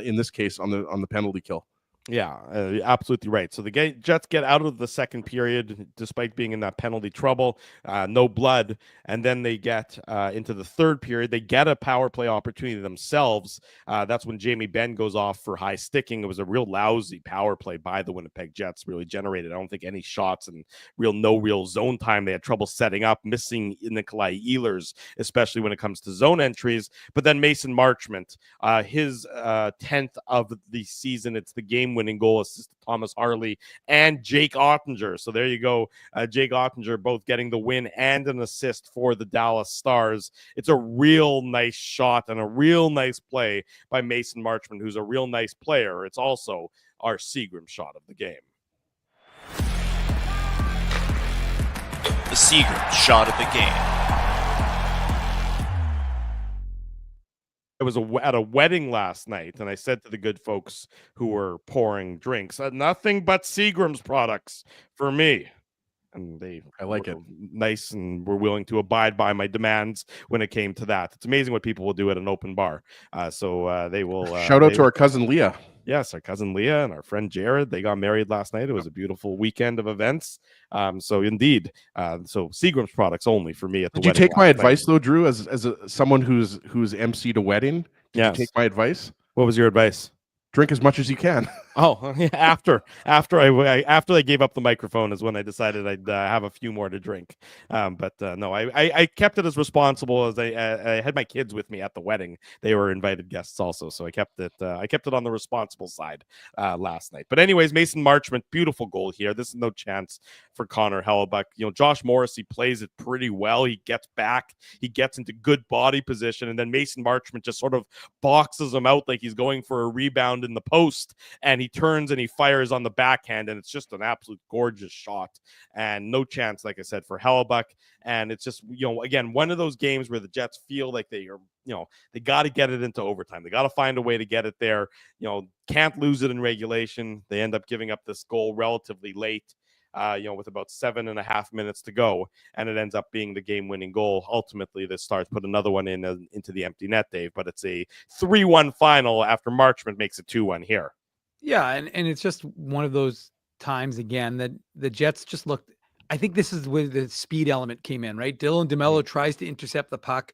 in this case on the penalty kill. Yeah, absolutely right. So the Jets get out of the second period despite being in that penalty trouble, no blood, and then they get into the third period. They get a power play opportunity themselves. That's when Jamie Benn goes off for high sticking. It was a real lousy power play by the Winnipeg Jets, really generated, I don't think, any shots and no real zone time. They had trouble setting up, missing Nikolai Ehlers, especially when it comes to zone entries. But then Mason Marchment, his 10th of the season, it's the game-winning goal assist to Thomas Harley and Jake Ottinger. So there you go. Jake Ottinger both getting the win and an assist for the Dallas Stars. It's a real nice shot and a real nice play by Mason Marchment, who's a real nice player. It's also our Seagram shot of the game. The Seagram shot of the game. I was at a wedding last night, and I said to the good folks who were pouring drinks, nothing but Seagram's products for me. And I like it. Nice, and were willing to abide by my demands when it came to that. It's amazing what people will do at an open bar. So they will. Shout out to our cousin Leah. Yes, our cousin Leah and our friend Jared. They got married last night. It was a beautiful weekend of events. So indeed, so Seagram's products only for me at the. Did you take my advice though, Drew, as someone who's emceed a wedding? Did you take my advice? What was your advice? Drink as much as you can. Oh, yeah, after I gave up the microphone is when I decided I'd have a few more to drink. But no, I kept it as responsible as I had my kids with me at the wedding. They were invited guests also, so I kept it on the responsible side last night. But anyways, Mason Marchment, beautiful goal here. This is no chance for Connor Hellebuck. Josh Morrissey plays it pretty well. He gets back, he gets into good body position, and then Mason Marchment just sort of boxes him out like he's going for a rebound in the post, and he turns and he fires on the backhand, and it's just an absolute gorgeous shot, and no chance, like I said, for Hellebuck. And it's just, again, one of those games where the Jets feel like they are, they got to get it into overtime. They got to find a way to get it there. Can't lose it in regulation. They end up giving up this goal relatively late, with about 7.5 minutes to go, and it ends up being the game-winning goal. Ultimately, the Stars put another one into the empty net, Dave, but it's a 3-1 final after Marchment makes it 2-1 here. Yeah, and it's just one of those times again that the Jets just looked. I think this is where the speed element came in, right? Dylan DeMello tries to intercept the puck,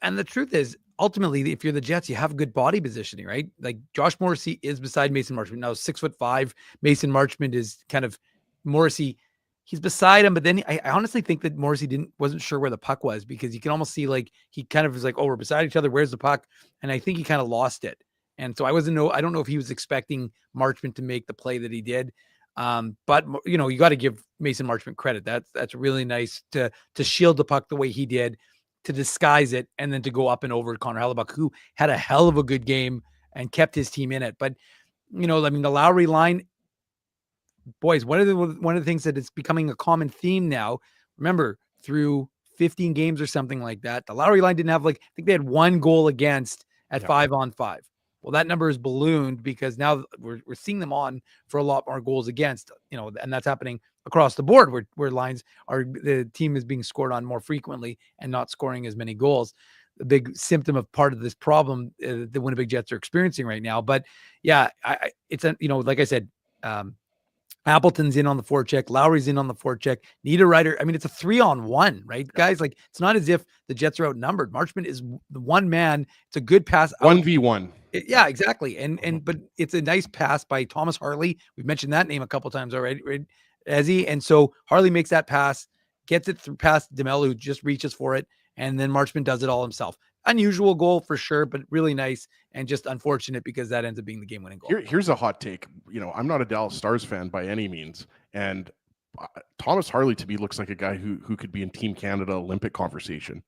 and the truth is, ultimately, if you're the Jets, you have good body positioning, right? Like Josh Morrissey is beside Mason Marchment now, 6'5". Mason Marchment is kind of Morrissey. He's beside him, but then I honestly think that Morrissey wasn't sure where the puck was, because you can almost see like he kind of was like, oh, we're beside each other. Where's the puck? And I think he kind of lost it. And so I don't know if he was expecting Marchment to make the play that he did. But you got to give Mason Marchment credit. That's really nice to shield the puck the way he did, to disguise it, and then to go up and over Connor Hellebuck, who had a hell of a good game and kept his team in it. But the Lowry line, boys, one of the things that is becoming a common theme now. Remember, through 15 games or something like that, the Lowry line didn't have I think they had one goal against at 5-on-5. Well, that number is ballooned because now we're seeing them on for a lot more goals against, and that's happening across the board where lines the team is being scored on more frequently and not scoring as many goals. A big symptom of part of this problem the Winnipeg Jets are experiencing right now. But yeah, it's like I said, Appleton's in on the forecheck. Lowry's in on the forecheck. Niederreiter. I mean, it's a 3-on-1, right, guys? Like, it's not as if the Jets are outnumbered. Marchment is the one man. It's a good pass. 1v1. Yeah, exactly. But it's a nice pass by Thomas Harley. We've mentioned that name a couple times already, right, Ezzy? And so Harley makes that pass, gets it through past DeMello, who just reaches for it, and then Marchment does it all himself. Unusual goal for sure, but really nice, and just unfortunate because that ends up being the game-winning goal. Here's a hot take. I'm not a Dallas Stars fan by any means, and Thomas Harley to me looks like a guy who could be in Team Canada Olympic conversation.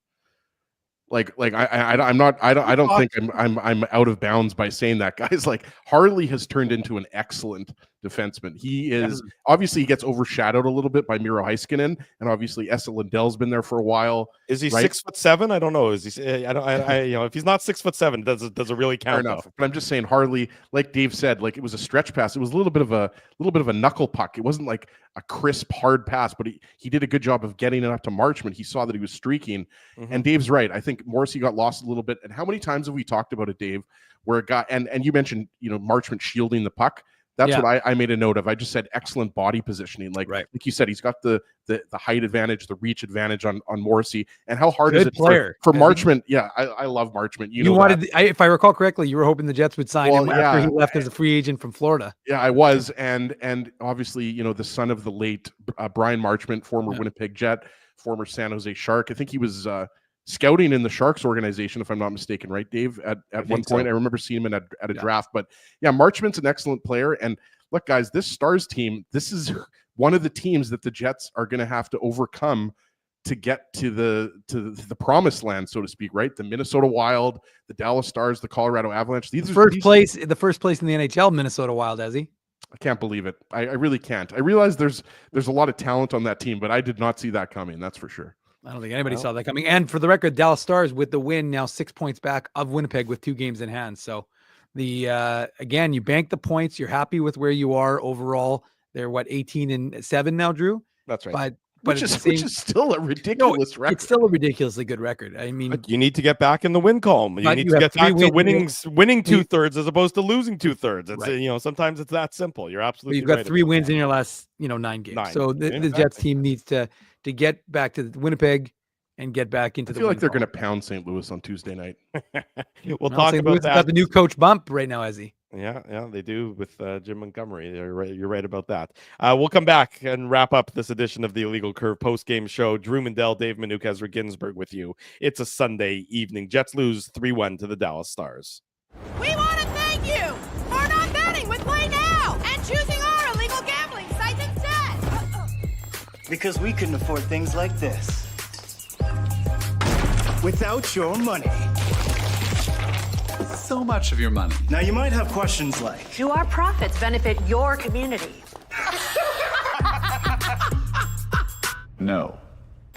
I don't think I'm out of bounds by saying that, guys. Like, Harley has turned into an excellent defenseman. He is obviously, he gets overshadowed a little bit by Miro Heiskanen, and obviously Esa Lindell's been there for a while. Is he 6'7"? I don't know. Is he? If he's not 6'7", does it really count? Fair enough. But I'm just saying, Harley, like Dave said, like, it was a stretch pass. It was a little bit of a knuckle puck. It wasn't like a crisp, hard pass, but he did a good job of getting it up to Marchment. He saw that he was streaking, and Dave's right. I think Morrissey got lost a little bit. And how many times have we talked about it, Dave, where it got, and you mentioned, Marchment shielding the puck. That's what I made a note of. I just said excellent body positioning. Like you said, he's got the height advantage, the reach advantage on Morrissey. And how hard is it for Marchment? Yeah, I love Marchment. You wanted, if I recall correctly, you were hoping the Jets would sign him after he left as a free agent from Florida. Yeah, I was. And obviously, the son of the late Brian Marchment, former Winnipeg Jet, former San Jose Shark. I think he was scouting in the Sharks organization, if I'm not mistaken, right, Dave? At one point, I remember seeing him at a draft. But yeah, Marchment's an excellent player. And look, guys, this Stars team, this is one of the teams that the Jets are going to have to overcome to get to the promised land, so to speak, right? The Minnesota Wild, the Dallas Stars, the Colorado Avalanche. The first place in the NHL, Minnesota Wild, Ezzy. I can't believe it. I really can't. I realize there's a lot of talent on that team, but I did not see that coming. That's for sure. I don't think anybody saw that coming. And for the record, Dallas Stars with the win now 6 points back of Winnipeg with 2 games in hand. So again, you bank the points. You're happy with where you are overall. They're 18-7 now, Drew? That's right. But which is still a ridiculous record. It's still a ridiculously good record. I mean, but you need to get back in the win column. You need to get back to winning 2/3 as opposed to losing 2/3. It's sometimes it's that simple. You're absolutely You've got right 3 wins in your last 9 games. So the Jets team needs to get back to Winnipeg and get back into I feel like they're going to pound St. Louis on Tuesday night. We'll talk about that. Got the new coach bump right now, Ezzy. Yeah, they do with Jim Montgomery. You're right about that. We'll come back and wrap up this edition of the Illegal Curve post-game show. Drew Mandel, Dave Minuk, Ezra Ginsburg with you. It's a Sunday evening. Jets lose 3-1 to the Dallas Stars. We want to thank you for not betting with Play Now and choosing our illegal gambling site instead. Because we couldn't afford things like this without your money. So much of your money. Now you might have questions like, do our profits benefit your community? No.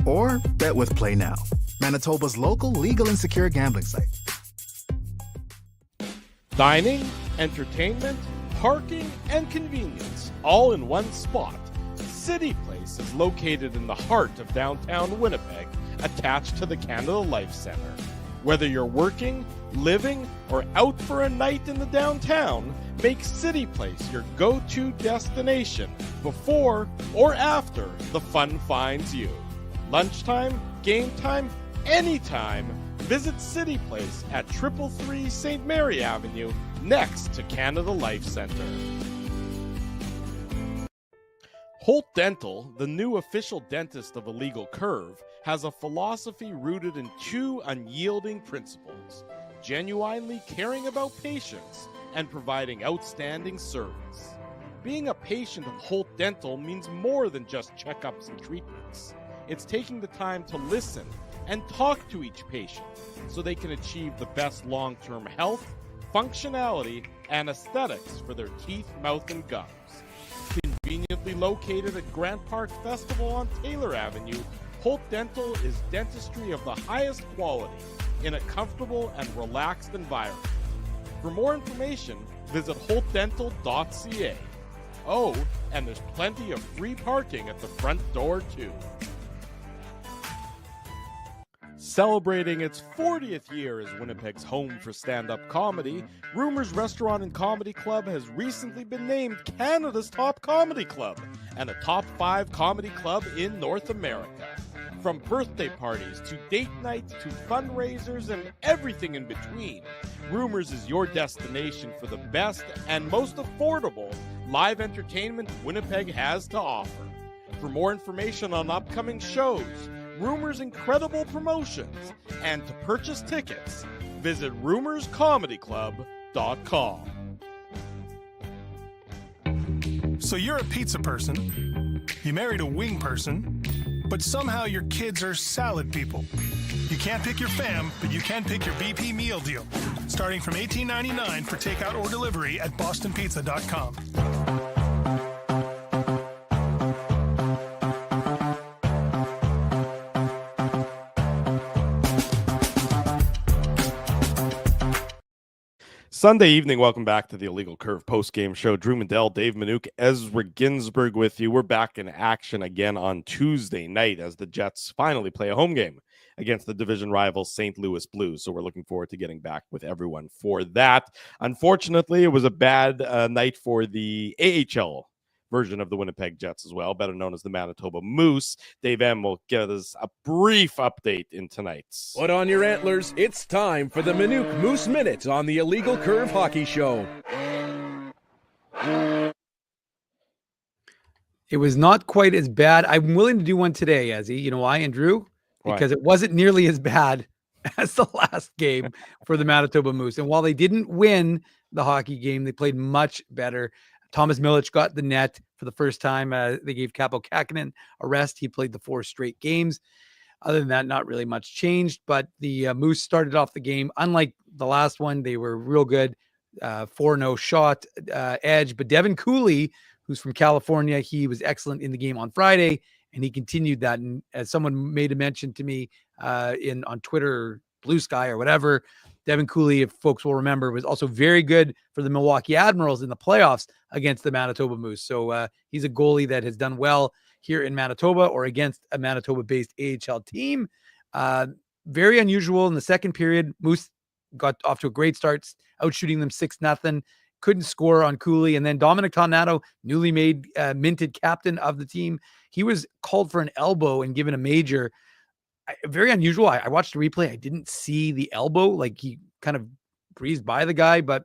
Or bet with Play Now, Manitoba's local legal and secure gambling site. Dining, entertainment, parking, and convenience, all in one spot. City Place is located in the heart of downtown Winnipeg, attached to the Canada Life Centre. Whether you're working, living, or out for a night in the downtown, make City Place your go-to destination before or after the fun finds you. Lunchtime, game time, anytime, visit City Place at 333 St. Mary Avenue, next to Canada Life Centre. Holt Dental, the new official dentist of Illegal Curve, has a philosophy rooted in two unyielding principles: genuinely caring about patients and providing outstanding service. Being a patient of Holt Dental means more than just checkups and treatments. It's taking the time to listen and talk to each patient so they can achieve the best long-term health, functionality, and aesthetics for their teeth, mouth, and gums. Conveniently located at Grant Park Festival on Taylor Avenue, Holt Dental is dentistry of the highest quality in a comfortable and relaxed environment. For more information, visit holtdental.ca. Oh, and there's plenty of free parking at the front door, too. Celebrating its 40th year as Winnipeg's home for stand-up comedy, Rumors Restaurant and Comedy Club has recently been named Canada's top comedy club and a top 5 comedy club in North America. From birthday parties to date nights to fundraisers and everything in between, Rumors is your destination for the best and most affordable live entertainment Winnipeg has to offer. For more information on upcoming shows, Rumors' incredible promotions, and to purchase tickets, visit rumorscomedyclub.com. So you're a pizza person, you married a wing person, but somehow your kids are salad people. You can't pick your fam, but you can pick your BP meal deal, starting from $18.99 for takeout or delivery at bostonpizza.com. Sunday evening, welcome back to the Illegal Curve post-game show. Drew Mandel, Dave Minuk, Ezra Ginsburg with you. We're back in action again on Tuesday night as the Jets finally play a home game against the division rival St. Louis Blues. So we're looking forward to getting back with everyone for that. Unfortunately, it was a bad night for the AHL version of the Winnipeg Jets as well, better known as the Manitoba Moose. Dave M will give us a brief update in tonight's. Put on your antlers. It's time for the Minuk Moose Minute on the Illegal Curve Hockey Show. It was not quite as bad. I'm willing to do one today, Ezzy. You know why, Andrew? Because it wasn't nearly as bad as the last game for the Manitoba Moose. And while they didn't win the hockey game, they played much better. Thomas Milic got the net for the first time. They gave Capo Kakinen a rest. He played the 4 straight games. Other than that, not really much changed. But the Moose started off the game. Unlike the last one, they were real good. 4-0 shot edge. But Devin Cooley, who's from California, he was excellent in the game on Friday, and he continued that. And as someone made a mention to me on Twitter, or Blue Sky or whatever, Devin Cooley, if folks will remember, was also very good for the Milwaukee Admirals in the playoffs against the Manitoba Moose. So he's a goalie that has done well here in Manitoba or against a Manitoba-based AHL team. Very unusual in the second period. Moose got off to a great start, outshooting them 6-0. Couldn't score on Cooley. And then Dominic Tonnato, newly made minted captain of the team, he was called for an elbow and given a major. Very unusual. I watched the replay. I didn't see the elbow. Like, he kind of breezed by the guy, but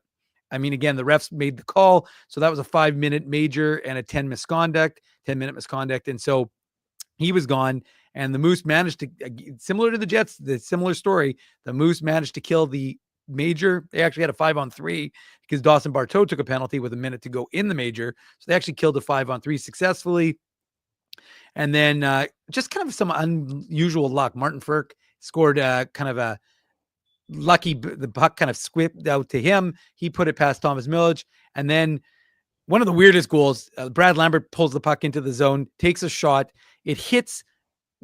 I mean, again, the refs made the call. So that was a 5-minute major and a 10-minute misconduct. And so he was gone. And the Moose managed to, similar to the Jets, the similar story, the Moose managed to kill the major. They actually had a 5-on-3 because Dawson Barteau took a penalty with a minute to go in the major. So they actually killed a 5-on-3 successfully. And then just kind of some unusual luck. Martin Ferk scored kind of a lucky, the puck kind of squipped out to him. He put it past Thomas Milic. And then one of the weirdest goals, Brad Lambert pulls the puck into the zone, takes a shot. It hits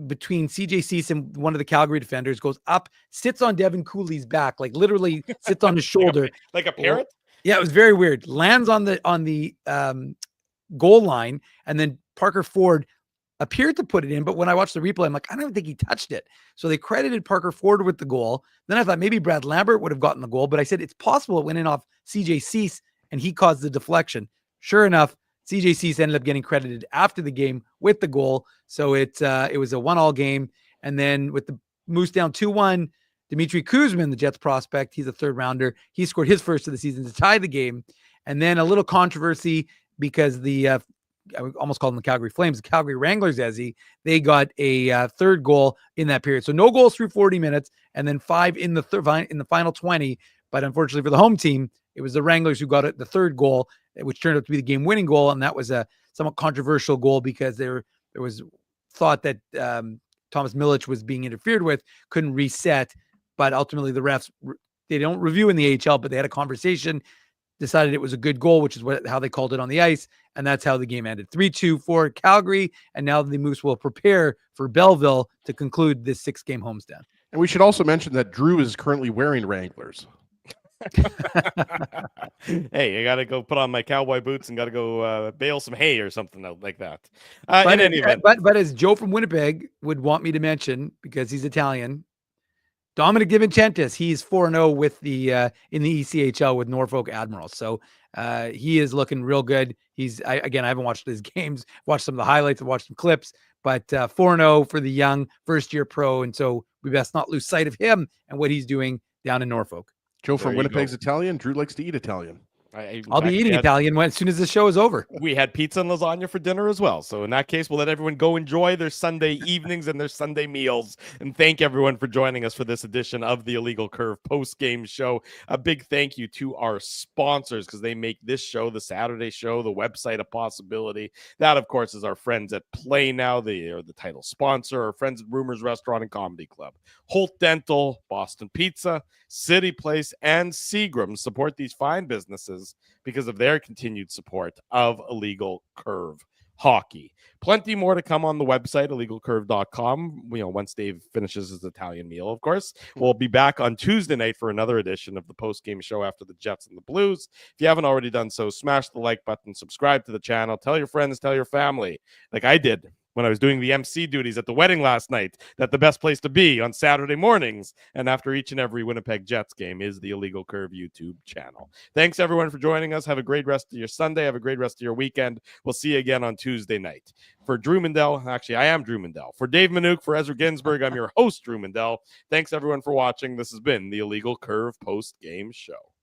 between CJ Cease and one of the Calgary defenders, goes up, sits on Devin Cooley's back, like literally sits on his shoulder. like a parrot? Yeah, it was very weird. Lands on the goal line, and then Parker Ford appeared to put it in, but when I watched the replay, I'm like, I don't think he touched it. So they credited Parker Ford with the goal. Then I thought maybe Brad Lambert would have gotten the goal, but I said it's possible it went in off CJ Cease and he caused the deflection. Sure enough, CJ Cease ended up getting credited after the game with the goal. So it was a 1-1 game. And then with the Moose down 2-1, Dmitry Kuzmin, the Jets prospect, he's a 3rd rounder. He scored his first of the season to tie the game. And then a little controversy because I almost called them the Calgary Flames, the Calgary Wranglers, they got a 3rd goal in that period. So no goals through 40 minutes, and then 5 in the final 20. But unfortunately for the home team, it was the Wranglers who got the 3rd goal, which turned out to be the game-winning goal, and that was a somewhat controversial goal because there was thought that Thomas Milic was being interfered with, couldn't reset, but ultimately the refs, they don't review in the AHL, but they had a conversation, decided it was a good goal, which is how they called it on the ice, and that's how the game ended. 3-2 for Calgary, and now the Moose will prepare for Belleville to conclude this 6-game homestand. And we should also mention that Drew is currently wearing Wranglers. Hey, I gotta go put on my cowboy boots and gotta go bale some hay or something like that. But in any event, but as Joe from Winnipeg would want me to mention, because he's Italian, Dominic DiVincentis, he's 4-0 with the in the ECHL with Norfolk Admirals. So he is looking real good. I haven't watched his games, watched some of the highlights, I've watched some clips, but 4-0 for the young first-year pro. And so we best not lose sight of him and what he's doing down in Norfolk. Joe from Winnipeg's Italian. Drew likes to eat Italian. I'll be eating Italian as soon as the show is over. We had pizza and lasagna for dinner as well. So in that case, we'll let everyone go enjoy their Sunday evenings and their Sunday meals. And thank everyone for joining us for this edition of the Illegal Curve post-game show. A big thank you to our sponsors because they make this show, the Saturday show, the website, a possibility. That, of course, is our friends at Play Now. They are the title sponsor. Our friends at Rumors Restaurant and Comedy Club. Holt Dental, Boston Pizza, City Place, and Seagram support these fine businesses because of their continued support of Illegal Curve Hockey. Plenty more to come on the website, illegalcurve.com. Once Dave finishes his Italian meal, of course. We'll be back on Tuesday night for another edition of the post-game show after the Jets and the Blues. If you haven't already done so, smash the like button, subscribe to the channel, tell your friends, tell your family, like I did when I was doing the MC duties at the wedding last night, that the best place to be on Saturday mornings and after each and every Winnipeg Jets game is the Illegal Curve YouTube channel. Thanks, everyone, for joining us. Have a great rest of your Sunday. Have a great rest of your weekend. We'll see you again on Tuesday night. For Drew Mandel, actually, I am Drew Mandel. For Dave Manouk, for Ezra Ginsburg, I'm your host, Drew Mandel. Thanks, everyone, for watching. This has been the Illegal Curve post-game show.